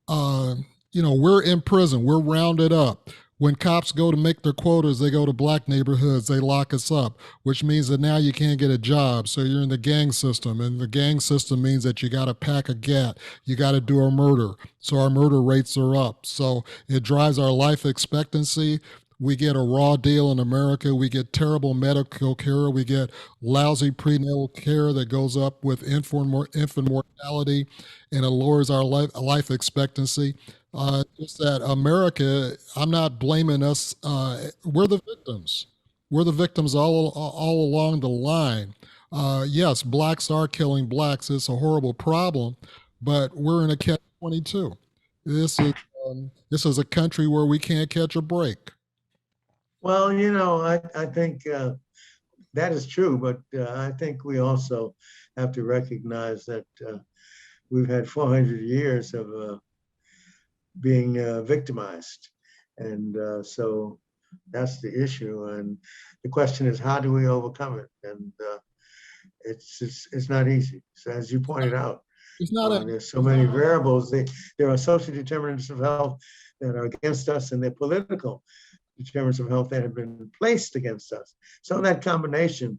We're in prison. We're rounded up. When cops go to make their quotas, they go to black neighborhoods, they lock us up, which means that now you can't get a job. So you're in the gang system. And the gang system means that you got to pack a gat. You got to do a murder. So our murder rates are up. So it drives our life expectancy. We get a raw deal in America. We get terrible medical care. We get lousy prenatal care that goes up with infant mortality, and it lowers our life expectancy. Just that America, I'm not blaming us. We're the victims. We're the victims all along the line. Yes, blacks are killing blacks. It's a horrible problem, but we're in a catch-22. This is a country where we can't catch a break. Well, I think that is true, but I think we also have to recognize that we've had 400 years of being victimized. And so that's the issue. And the question is, how do we overcome it? And it's not easy. So as you pointed out, It's not a there's so many variables. There are social determinants of health that are against us, and they're political determinants of health that have been placed against us. So that combination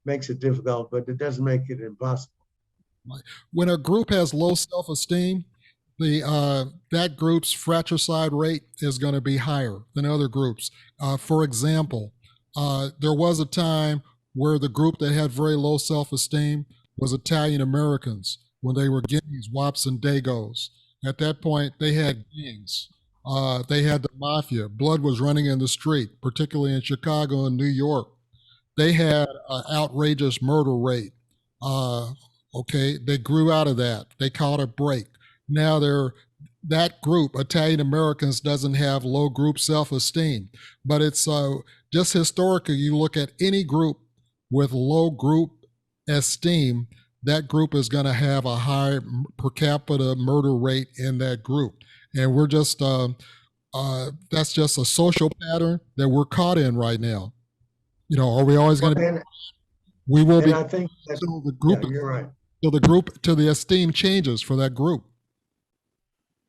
makes it difficult, but it doesn't make it impossible. when a group has low self-esteem, the that group's fratricide rate is going to be higher than other groups. For example, there was a time where the group that had very low self-esteem was Italian Americans when they were Guineas, Wops, and Dagos. At that point, they had gangs. They had the mafia. Blood was running in the street, particularly in Chicago and New York. They had an outrageous murder rate. Uh, okay, they grew out of that. They caught a break. Now they're that group, Italian Americans, doesn't have low group self-esteem, but it's just historically. You look at any group with low group esteem, that group is going to have a high per capita murder rate in that group, and we're just that's just a social pattern that we're caught in right now. Are we always going to be? And, We will and be I think that, till the yeah, group you're right. till the esteem changes for that group.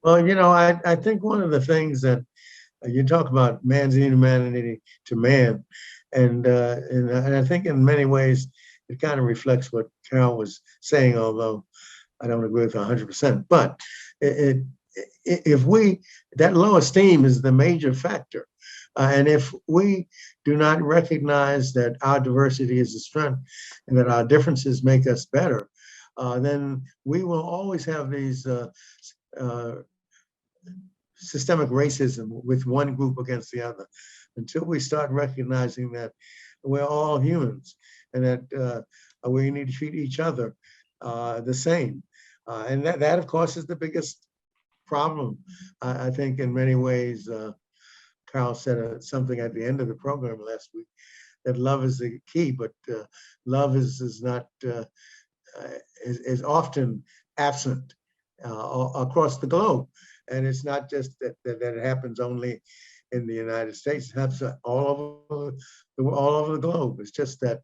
Well, I think one of the things that you talk about man's inhumanity to man, and I think in many ways it kind of reflects what Carol was saying, although I don't agree with 100%. But it, if we, that low esteem is the major factor. And if we do not recognize that our diversity is a strength and that our differences make us better, then we will always have these systemic racism with one group against the other until we start recognizing that we're all humans and that we need to treat each other the same. And that, of course, is the biggest problem. I think in many ways, Carl said something at the end of the program last week, that love is the key, but love is not, is often absent across the globe. And it's not just that it happens only in the United States, it happens all over the globe. It's just that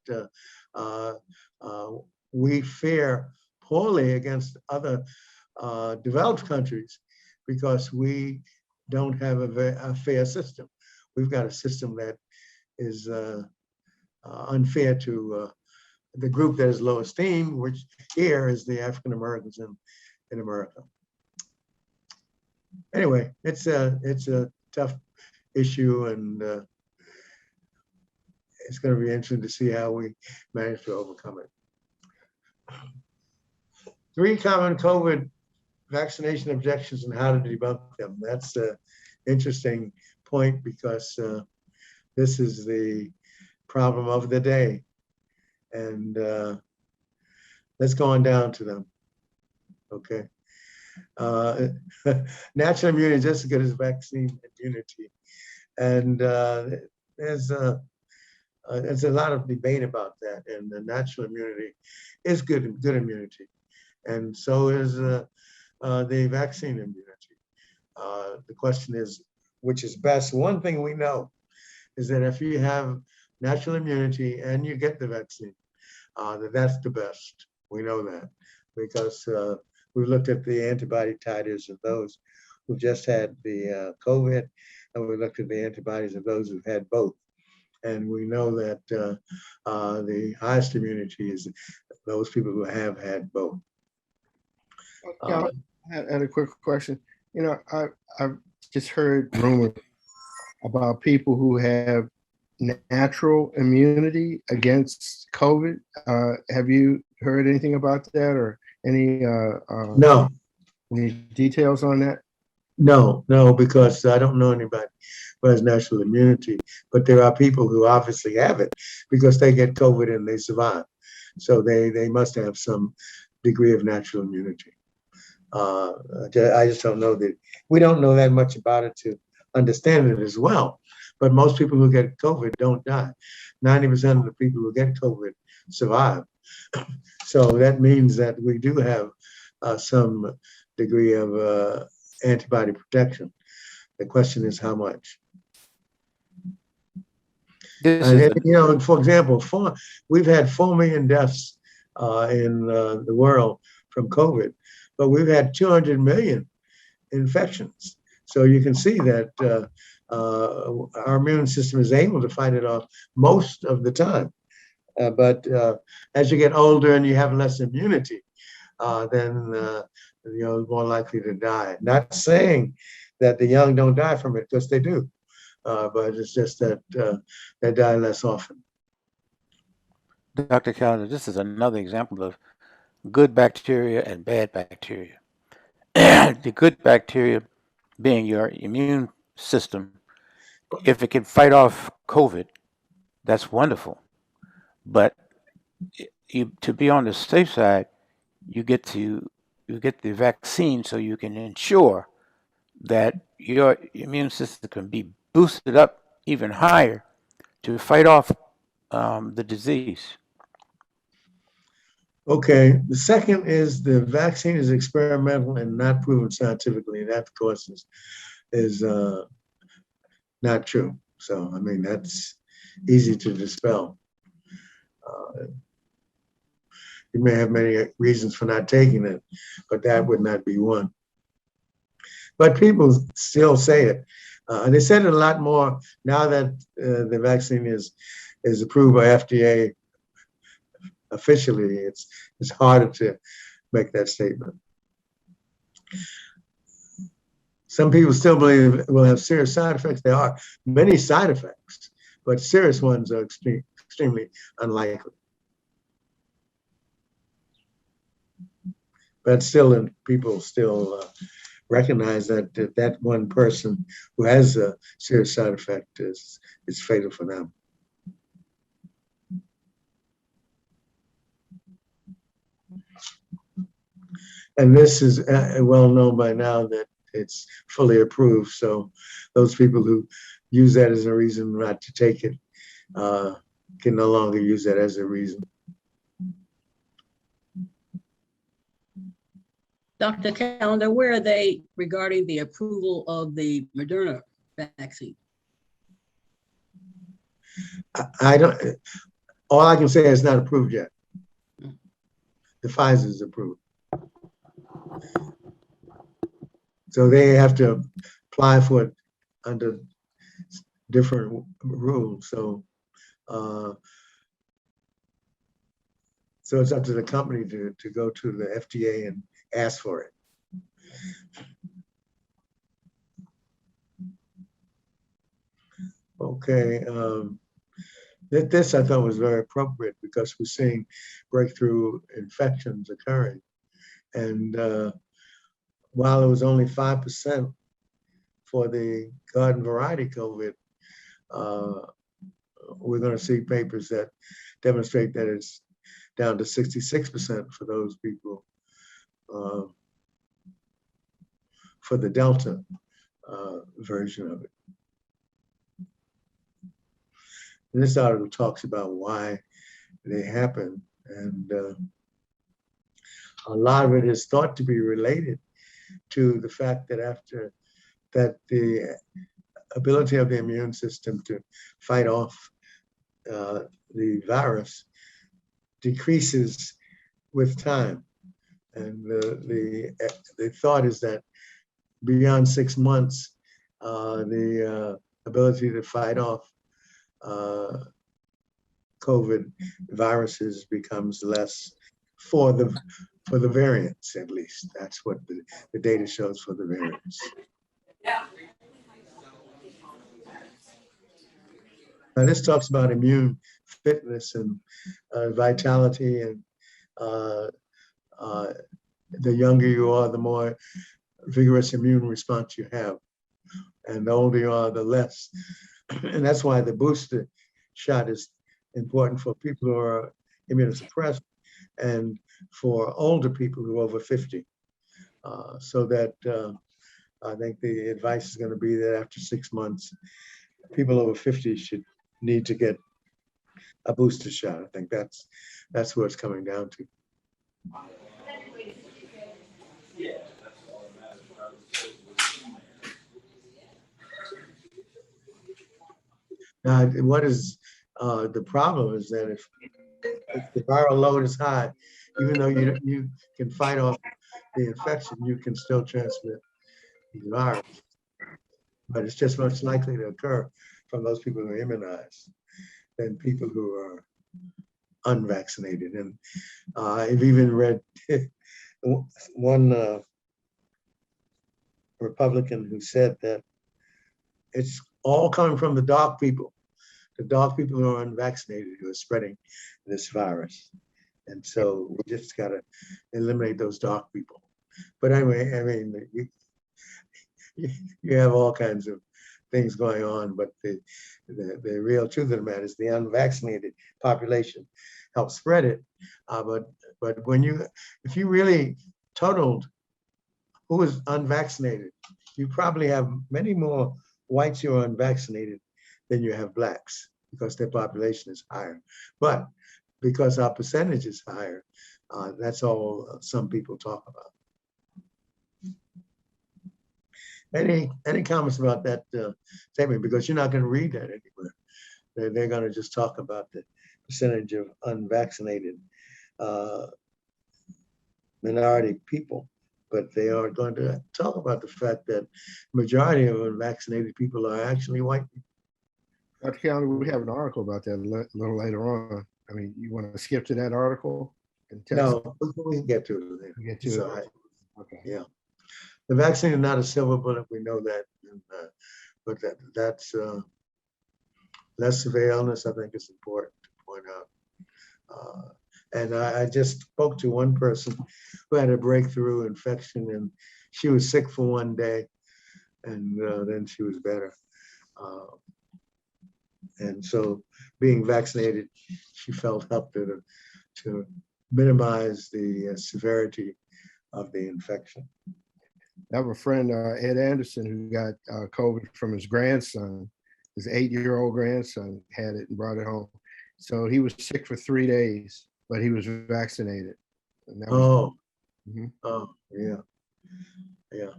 we fare poorly against other developed countries because we don't have a fair system. We've got a system that is unfair to the group that is low esteem, which here is the African Americans in America. Anyway, it's a tough issue, and it's going to be interesting to see how we manage to overcome it. 3 common COVID vaccination objections and how to debunk them. That's an interesting point because this is the problem of the day. And let's go on down to them. Okay. Natural immunity is just as good as vaccine immunity. And there's a lot of debate about that. And the natural immunity is good immunity. And so is the vaccine immunity. The question is, which is best? One thing we know is that if you have natural immunity and you get the vaccine, that's the best. We know that because we looked at the antibody titers of those who just had the COVID, and we looked at the antibodies of those who've had both. And we know that the highest immunity is those people who have had both. Yeah, I had a quick question. I've just heard rumors about people who have natural immunity against COVID. Have you heard anything about that, or any No, any details on that? no, because I don't know anybody who has natural immunity, but there are people who obviously have it because they get COVID and they survive. So they must have some degree of natural immunity. I just don't know that. We don't know that much about it to understand it as well. But most people who get COVID don't die. 90% of the people who get COVID survive. So that means that we do have some degree of antibody protection. The question is how much. This And, is you know, for example, we've had 4 million deaths in the world from COVID, but we've had 200 million infections. So you can see that our immune system is able to fight it off most of the time. But as you get older and you have less immunity, then you're more likely to die. Not saying that the young don't die from it, because they do, but it's just that they die less often. Dr. Callender, this is another example of good bacteria and bad bacteria. The good bacteria being your immune system, if it can fight off COVID, that's wonderful. But to be on the safe side, you get the vaccine so you can ensure that your immune system can be boosted up even higher to fight off the disease. Okay, the second is the vaccine is experimental and not proven scientifically. That, of course, is not true. So, I mean, that's easy to dispel. You may have many reasons for not taking it, but that would not be one. But people still say it. And they said it a lot more now that the vaccine is approved by FDA officially. It's harder to make that statement. Some people still believe it will have serious side effects. There are many side effects, but serious ones are extremely unlikely. But still, people still recognize that that one person who has a serious side effect is fatal for them. And this is well known by now that it's fully approved. So those people who use that as a reason not to take it can no longer use that as a reason. Dr. Callender, where are they regarding the approval of the Moderna vaccine? I don't, all I can say is not approved yet. The Pfizer is approved. So they have to apply for it under different rules. So so it's up to the company to go to the FDA and ask for it. Okay, this I thought was very appropriate because we're seeing breakthrough infections occurring. And while it was only 5% for the garden variety COVID, we're going to see papers that demonstrate that it's down to 66% for those people for the Delta version of it. And this article talks about why they happen, and a lot of it is thought to be related to the fact that after that the ability of the immune system to fight off the virus decreases with time. And the thought is that beyond 6 months, the ability to fight off COVID viruses becomes less for the variants, at least. That's what the data shows for the variants. Now this talks about immune fitness and vitality, and the younger you are, the more vigorous immune response you have. And the older you are, the less. And that's why the booster shot is important for people who are immunosuppressed and for older people who are over 50. So that I think the advice is going to be that after 6 months, people over 50 should need to get a booster shot. I think that's where it's coming down to. What is The problem is that if the viral load is high, even though you can fight off the infection, you can still transmit the virus. But it's just much likely to occur from those people who are immunized than people who are unvaccinated. And I've even read one Republican who said that it's all coming from the dark people who are unvaccinated who are spreading this virus. And so we just got to eliminate those dark people. But anyway, I mean, you have all kinds of things going on, but the real truth of the matter is the unvaccinated population helps spread it. But if you really totaled who is unvaccinated, you probably have many more whites who are unvaccinated than you have blacks because their population is higher. But because our percentage is higher, that's all some people talk about. Any comments about that statement? Because you're not going to read that anywhere. They're going to just talk about the percentage of unvaccinated minority people, but they are going to talk about the fact that majority of unvaccinated people are actually white people. Dr. Callender, we have an article about that a little later on. I mean, you want to skip to that article? No, we can get to it later. Get to it. Okay. Yeah. The vaccine is not a silver bullet. We know that, but that's less severe illness. I think is important to point out. And I just spoke to one person who had a breakthrough infection, and she was sick for one day, and then she was better. And so, being vaccinated, she felt helped her to minimize the severity of the infection. I have a friend, Ed Anderson, who got COVID from his grandson. His 8-year-old grandson had it and brought it home. So he was sick for 3 days, but he was vaccinated. And that was, Yeah.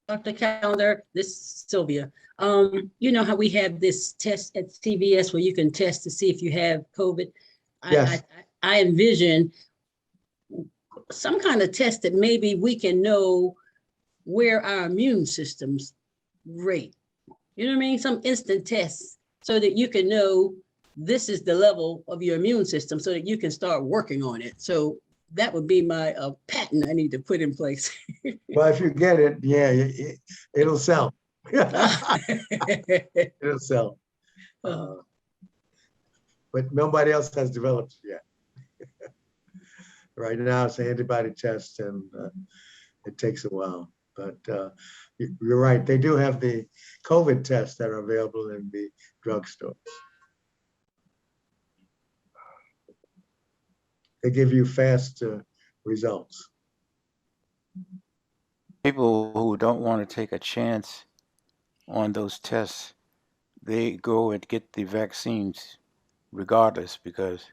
Dr. Callender, this is Sylvia. You know how we have this test at CVS where you can test to see if you have COVID? Yes. I envision some kind of test that maybe we can know where our immune systems rate. You know what I mean? Some instant tests so that you can know this is the level of your immune system so that you can start working on it. So that would be my patent I need to put in place. Well, if you get it, yeah, it'll sell. It'll sell. But nobody else has developed it yet. Right now, it's an antibody test, and it takes a while. But you're right. They do have the COVID tests that are available in the drugstore. They give you fast results. People who don't want to take a chance on those tests, they go and get the vaccines regardless because.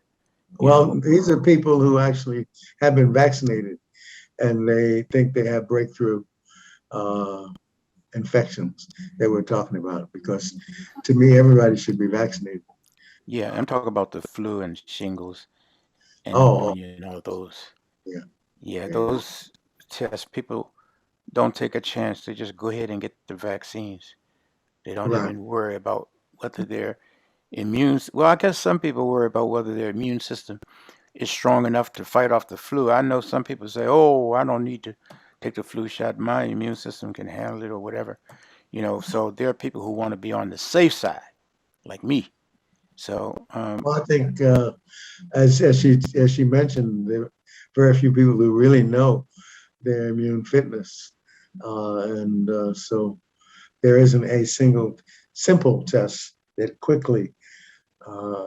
Well, these are people who actually have been vaccinated and they think they have breakthrough infections that we're talking about, because to me, everybody should be vaccinated. Yeah, I'm talking about the flu and shingles and pneumonia and all those. Yeah, those tests, people don't take a chance. They just go ahead and get the vaccines. They don't even worry about whether their well, I guess some people worry about whether their immune system is strong enough to fight off the flu. I know some people say, oh, I don't need to take the flu shot. My immune system can handle it or whatever. So there are people who want to be on the safe side, like me. So well, I think as she mentioned, there are very few people who really know their immune fitness, and so there isn't a single simple test that quickly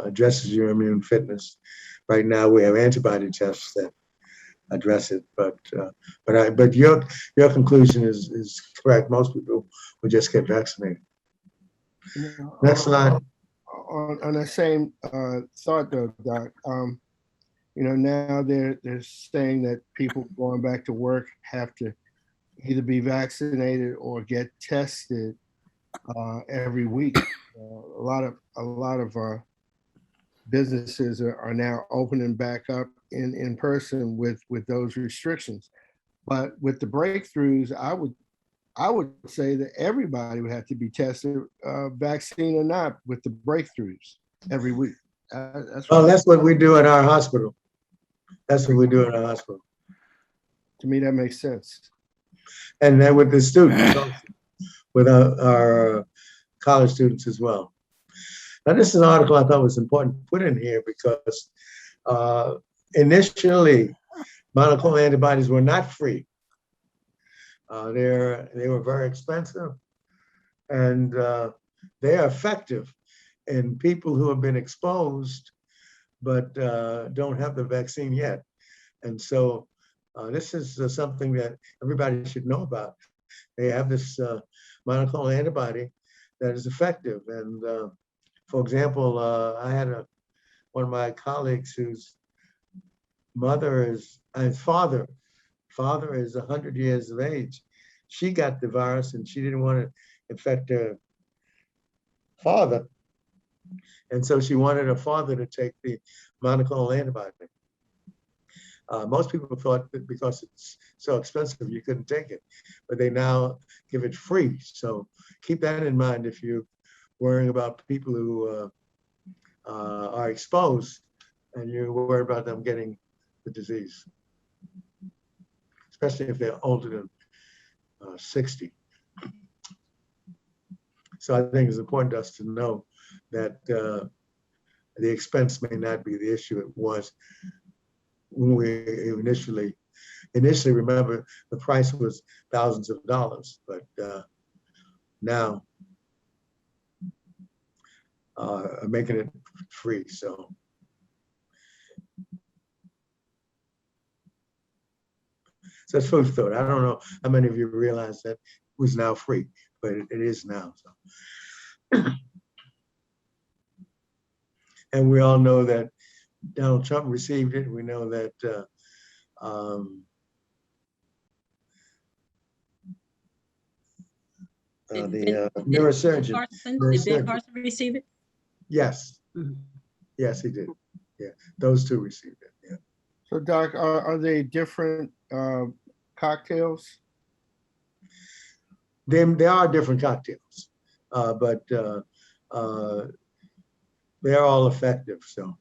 addresses your immune fitness. Right now, we have antibody tests that address it, but your conclusion is correct. Most people will just get vaccinated. Next slide. On the same thought, though, Doc, now they're saying that people going back to work have to either be vaccinated or get tested every week. A lot of businesses are now opening back up in person with those restrictions. But with the breakthroughs, I would say that everybody would have to be tested, vaccine or not, with the breakthroughs every week. Well, that's what we do at our hospital. That's what we do at our hospital. To me, that makes sense. And then with the students, also, with our college students as well. Now, this is an article I thought was important to put in here because initially, monoclonal antibodies were not free. They were very expensive, and they are effective in people who have been exposed but don't have the vaccine yet. And so this is something that everybody should know about. They have this monoclonal antibody that is effective. And for example, I had one of my colleagues whose father is 100 years of age. She got the virus and she didn't want to infect her father. And so she wanted her father to take the monoclonal antibody. Most people thought that because it's so expensive, you couldn't take it, but they now give it free. So keep that in mind if you're worrying about people who are exposed and you're worried about them getting the disease, especially if they're older than 60. So I think it's important to us to know that the expense may not be the issue it was when we initially remember the price was thousands of dollars, but now making it free. So it's food for thought. I don't know how many of you realize that it was now free, but it is now. So. And we all know that Donald Trump received it. We know that the neurosurgeon. Did Ben Carson receive it? Yes. Mm-hmm. Yes, he did. Yeah, those two received it. Yeah. So, Doc, are they different cocktails? They are different cocktails, but they're all effective. So.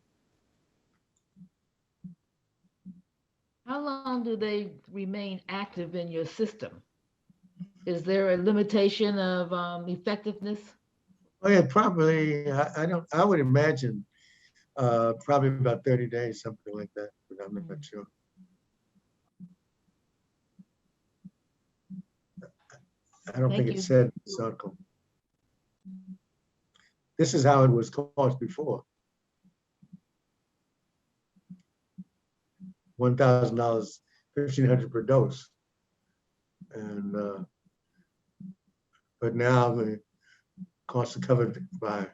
How long do they remain active in your system? Is there a limitation of effectiveness? Oh yeah, probably. I would imagine probably about 30 days, something like that, but I'm not sure. I don't think it said in this article. This is how it was cost before. $1,000, $1,500 per dose, and but now the costs are covered by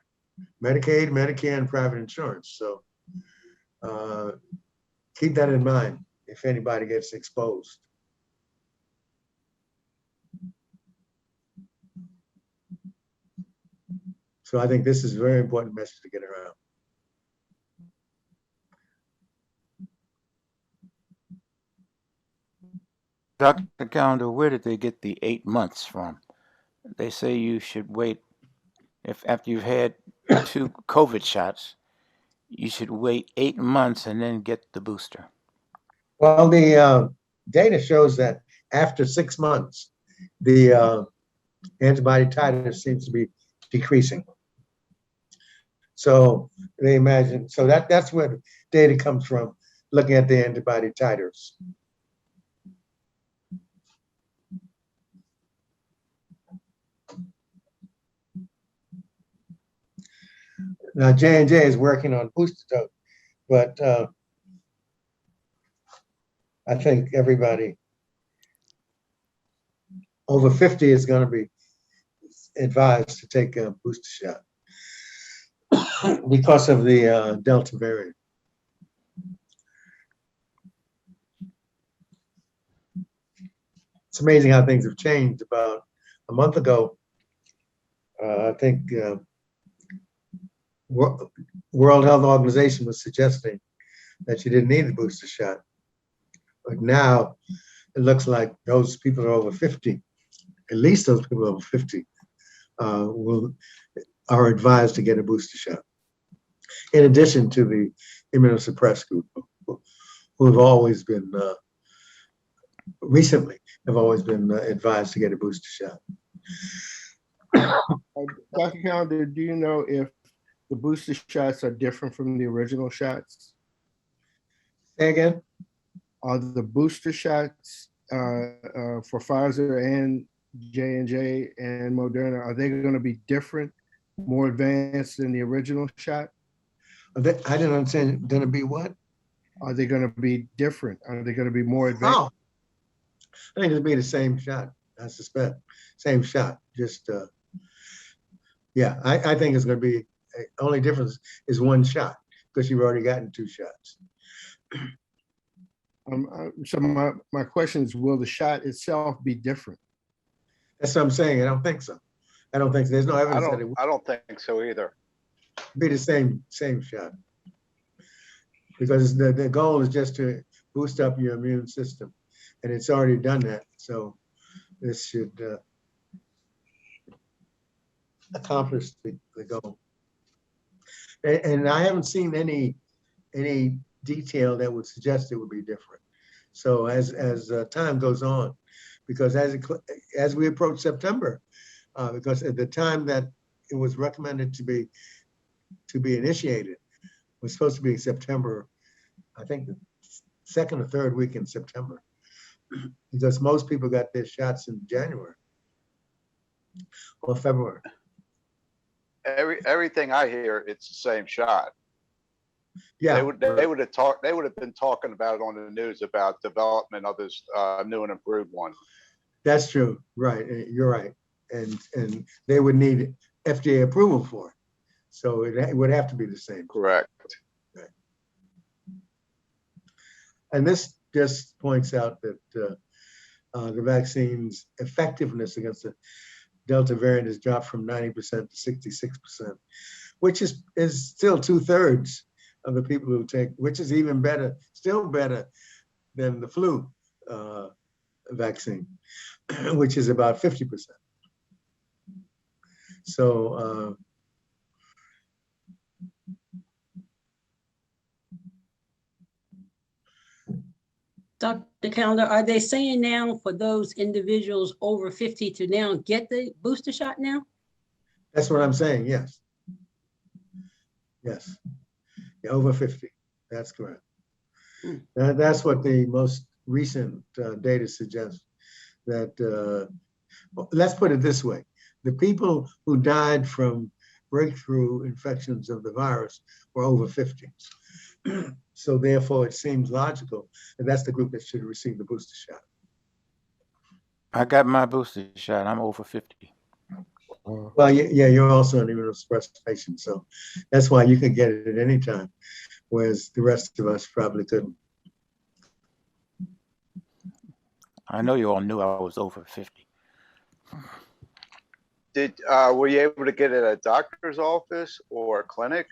Medicaid, Medicare, and private insurance. So keep that in mind if anybody gets exposed. So I think this is a very important message to get around. Dr. Callender, where did they get the 8 months from? They say you should wait, if after you've had 2 COVID shots, you should wait 8 months and then get the booster. Well, the data shows that after 6 months, the antibody titer seems to be decreasing. So they imagine, so that's where the data comes from, looking at the antibody titers. Now J&J is working on booster dose, but I think everybody over 50 is going to be advised to take a booster shot because of the Delta variant. It's amazing how things have changed. About a month ago, I think World Health Organization was suggesting that you didn't need the booster shot. But now it looks like those people are over 50, at least those people over 50 are advised to get a booster shot. In addition to the immunosuppressed group who have always been, recently have always been advised to get a booster shot. Dr. Callender, do you know if the booster shots are different from the original shots? Say again? Are the booster shots for Pfizer and J&J and Moderna, are they going to be different, more advanced than the original shot? I didn't understand. Going to be what? Are they going to be different? Are they going to be more advanced? Oh, I think it'll be the same shot. I suspect same shot. Just yeah, I think it's going to be only difference is one shot because you've already gotten 2 shots. So my question is, will the shot itself be different? That's what I'm saying. I don't think so. I don't think so. There's no evidence that it would I don't think so either. be the same shot. Because the goal is just to boost up your immune system. And it's already done that. So this should accomplish the goal. And I haven't seen any detail that would suggest it would be different. So as time goes on, because as we approach September, because at the time that it was recommended to be initiated was supposed to be September, I think the 2nd or 3rd week in September, because most people got their shots in January or February. Everything I hear, it's the same shot. Yeah, They would have been talking about it on the news about development of this new and improved one. that's true. Right, you're right, and they would need FDA approval for it, so it would have to be the same. Correct. Right. And this just points out that the vaccine's effectiveness against the Delta variant has dropped from 90% to 66%, which is still 2/3 of the people who take, which is even better, still better than the flu vaccine, which is about 50%. So Dr. Callender, are they saying now for those individuals over 50 to now get the booster shot now? that's what I'm saying, yes. Yes, yeah, over 50, that's correct. That's what the most recent data suggests, that, let's put it this way. The people who died from breakthrough infections of the virus were over 50. So therefore, it seems logical that that's the group that should receive the booster shot. I got my booster shot. I'm over 50. Well, yeah, you're also an immunosuppressed patient, so that's why you could get it at any time, whereas the rest of us probably couldn't. I know you all knew I was over 50. Were you able to get it at a doctor's office or a clinic?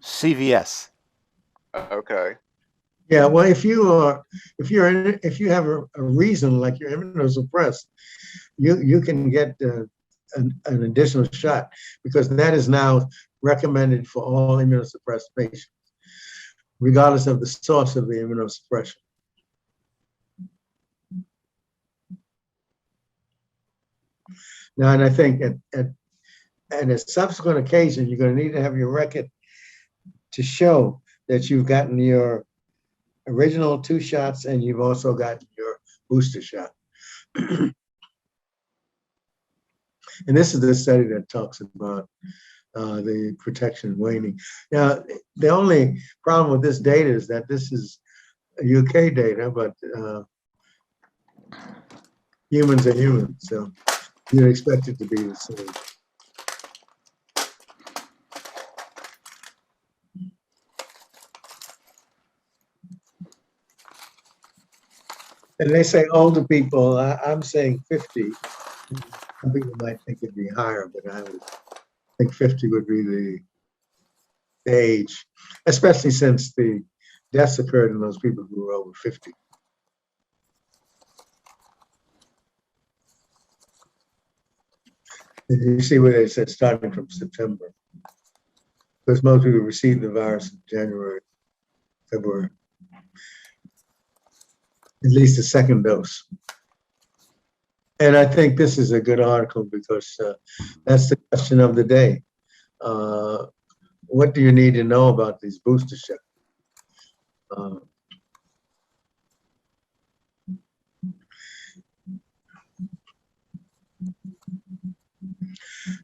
CVS. Okay. Yeah, well, if you have a reason like you're immunosuppressed, you can get an additional shot, because that is now recommended for all immunosuppressed patients, regardless of the source of the immunosuppression. Now, and I think at a subsequent occasion, you're going to need to have your record to show that you've gotten your original 2 shots and you've also gotten your booster shot. And this is the study that talks about the protection waning. Now, the only problem with this data is that this is UK data, but humans are humans, so you'd expect it to be the same. And they say older people, I'm saying 50. Some people might think it'd be higher, but I would think 50 would be the age, especially since the deaths occurred in those people who were over 50. And you see where they said starting from September, because most people received the virus in January, February, at least a second dose. And I think this is a good article because that's the question of the day. What do you need to know about these booster shots?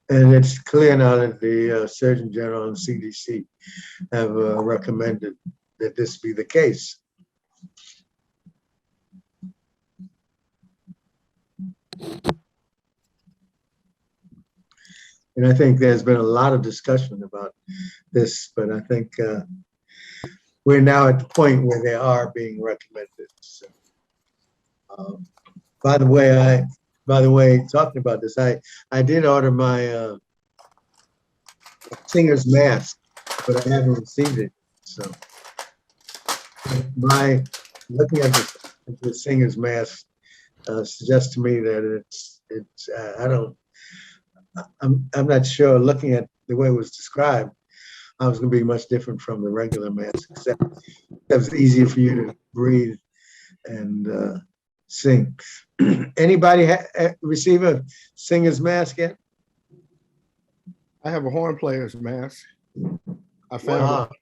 And it's clear now that the Surgeon General and CDC have recommended that this be the case. And I think there's been a lot of discussion about this, but I think we're now at the point where they are being recommended. So, by the way, talking about this, I did order my singer's mask, but I haven't received it. So, my looking at the singer's mask suggests to me that I'm not sure. Looking at the way it was described, I was going to be much different from the regular mask, except it was easier for you to breathe and sing. Anybody receive a singer's mask yet? I have a horn player's mask. I found it.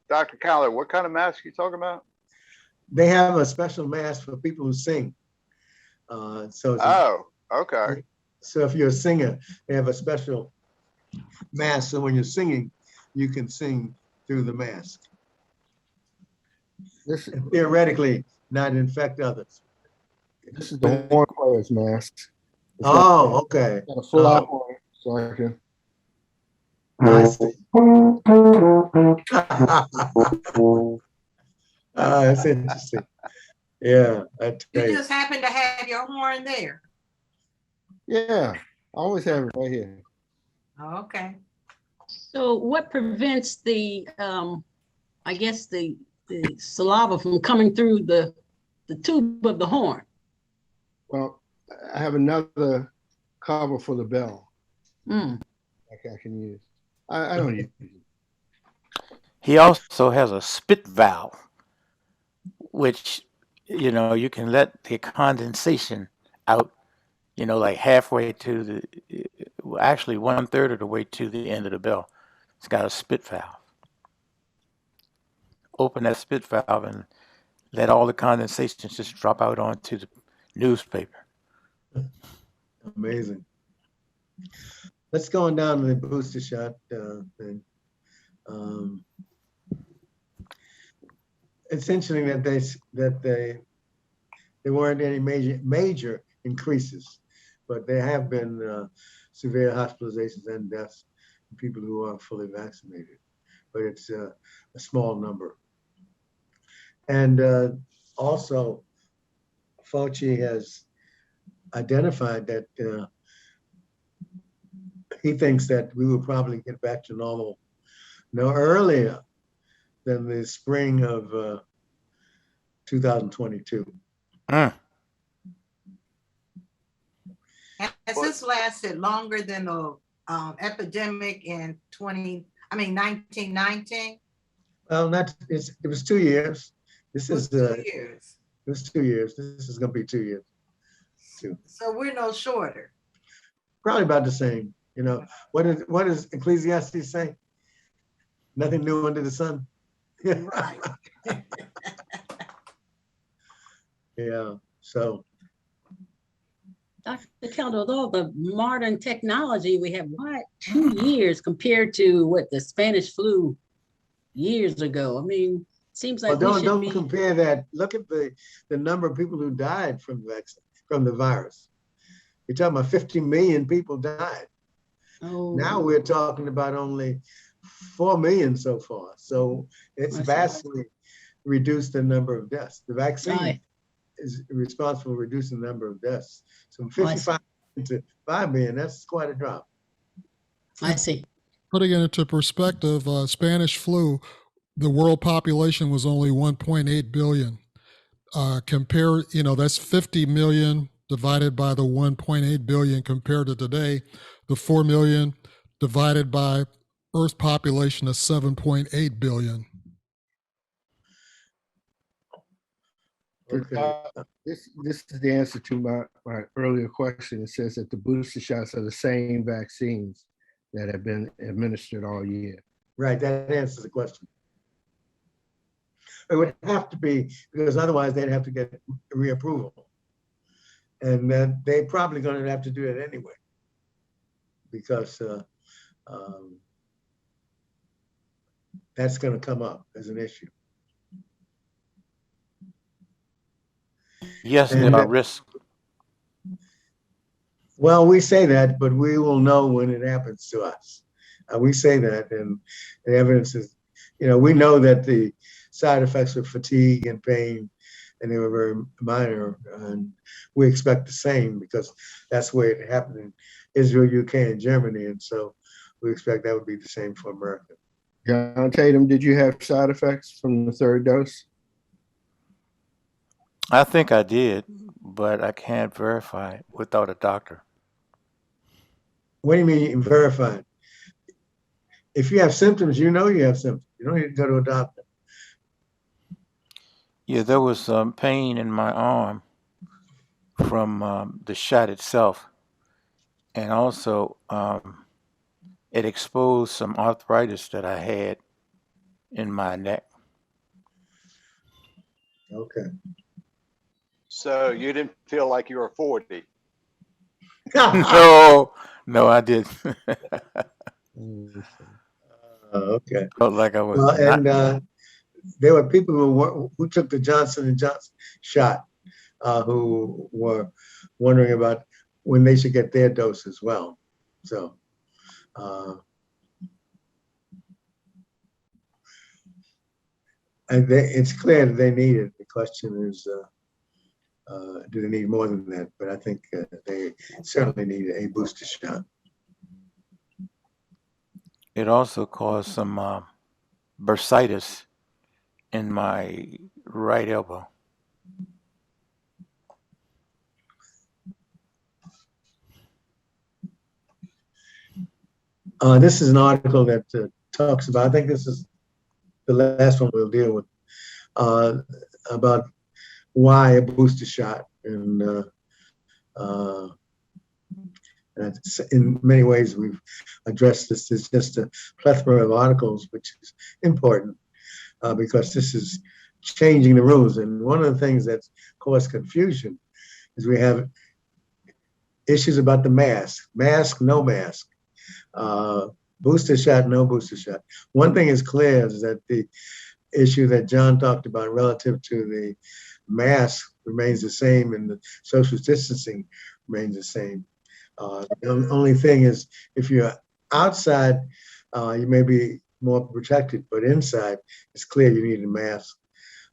Dr. Callender, what kind of mask are you talking about? They have a special mask for people who sing. Oh, okay. So if you're a singer, they have a special mask. So when you're singing, you can sing through the mask. And theoretically, not infect others. This is the horn player's mask. Oh, okay. Got a full out horn, so I can. I see. That's interesting. Yeah, You just happen to have your horn there. Yeah, I always have it right here. Okay. So what prevents the, I guess the saliva from coming through the tube of the horn? Well, I have another cover for the bell. Mm. I can use. I don't use it. He also has a spit valve, which, you can let the condensation out, like halfway to actually 1/3 of the way to the end of the bell. It's got a spit valve. Open that spit valve and let all the condensation just drop out onto the newspaper. Amazing. Let's go on down to the booster shot thing. It's interesting that there weren't any major increases, but there have been severe hospitalizations and deaths in people who are fully vaccinated, but it's a small number. And also, Fauci has identified that he thinks that we will probably get back to normal no earlier than the spring of 2022. Has this lasted longer than the epidemic in 1919? Well, it was 2 years. This is 2 years. It was 2 years. This is going to be 2 years. So we're no shorter. Probably about the same. What does Ecclesiastes say? Nothing new under the sun. Right. Yeah. So, Dr. Callender, with all the modern technology we have, why 2 years compared to what the Spanish flu years ago? I mean, it seems like don't compare that. Look at the number of people who died from the virus. You're talking about 50 million people died. Oh. Now we're talking about only 4 million so far. So it's vastly reduced the number of deaths. The vaccine is responsible for reducing the number of deaths. So to 5 million. That's quite a drop. I see. Putting it into perspective, Spanish flu, the world population was only 1.8 billion. Compare, that's 50 million divided by the 1.8 billion compared to today, the 4 million divided by Earth population of 7.8 billion. Okay. This is the answer to my earlier question. It says that the booster shots are the same vaccines that have been administered all year. Right, that answers the question. It would have to be, because otherwise they'd have to get reapproval. And then they're probably going to have to do it anyway, because that's going to come up as an issue. Yes, And there are risks. well, we say that, but we will know when it happens to us. We say that, and the evidence is, we know that the side effects of fatigue and pain, and they were very minor, and we expect the same because that's where it happened in Israel, UK, and Germany, and so we expect that would be the same for America. John Tatum, did you have side effects from the third dose? I think I did, but I can't verify it without a doctor. What do you mean verified? If you have symptoms, you know you have symptoms. You don't need to go to a doctor. Yeah, there was some pain in my arm from the shot itself, and also it exposed some arthritis that I had in my neck. Okay. So you didn't feel like you were 40. No, I didn't. Okay. Felt like I was Well, not. and there were people who took the Johnson & Johnson shot who were wondering about when they should get their dose as well. So, and it's clear that they need it. The question is, do they need more than that? But I think they certainly need a booster shot. It also caused some bursitis in my right elbow. This is an article that talks about, I think this is the last one we'll deal with, about why a booster shot. And in many ways, we've addressed this. It's just a plethora of articles, which is important because this is changing the rules. And one of the things that's caused confusion is we have issues about the mask, no mask, booster shot, no booster shot. One thing is clear is that the issue that John talked about relative to the mask remains the same and the social distancing remains the same. The only thing is if you're outside, you may be more protected, but inside it's clear you need a mask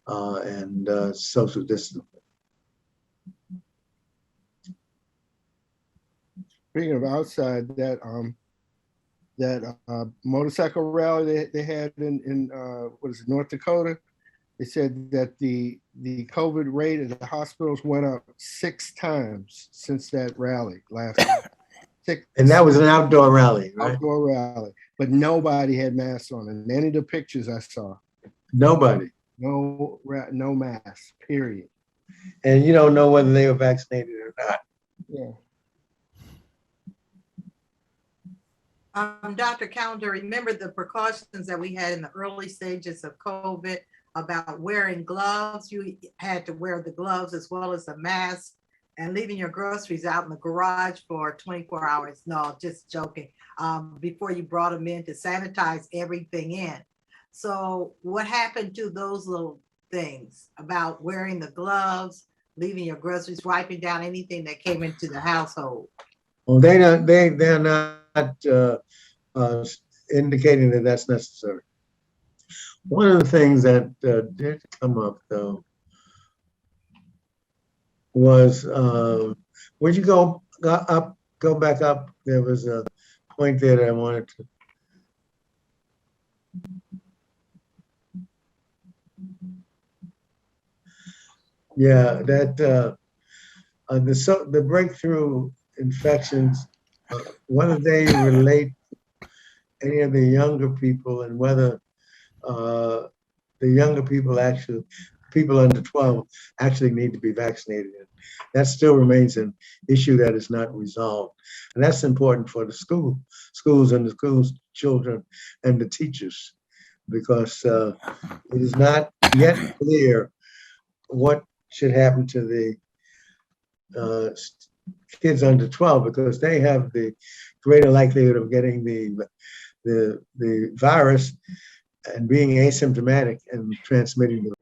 and social distancing. Speaking of outside, that motorcycle rally they had in what is it, North Dakota? They said that the COVID rate at the hospitals went up 6 times since that rally last week. And that was an outdoor rally, right? Outdoor rally, but nobody had masks on in any of the pictures I saw. Nobody. No mask, period. And you don't know whether they were vaccinated or not. Yeah. Dr. Callender, remember the precautions that we had in the early stages of COVID about wearing gloves? You had to wear the gloves as well as the mask and leaving your groceries out in the garage for 24 hours. No, just joking. Before you brought them in to sanitize everything in. So what happened to those little things about wearing the gloves, leaving your groceries, wiping down anything that came into the household? Well, they're not indicating that that's necessary. One of the things that did come up though was Would you go up, go back up? There was a point there that I wanted to. Yeah, that the breakthrough infections, whether they relate any of the younger people and whether uh, the younger people actually, people under 12 actually need to be vaccinated. That still remains an issue that is not resolved. And that's important for the schools and the schools, children and the teachers, because it is not yet clear what should happen to the kids under 12, because they have the greater likelihood of getting the virus and being asymptomatic and transmitting it.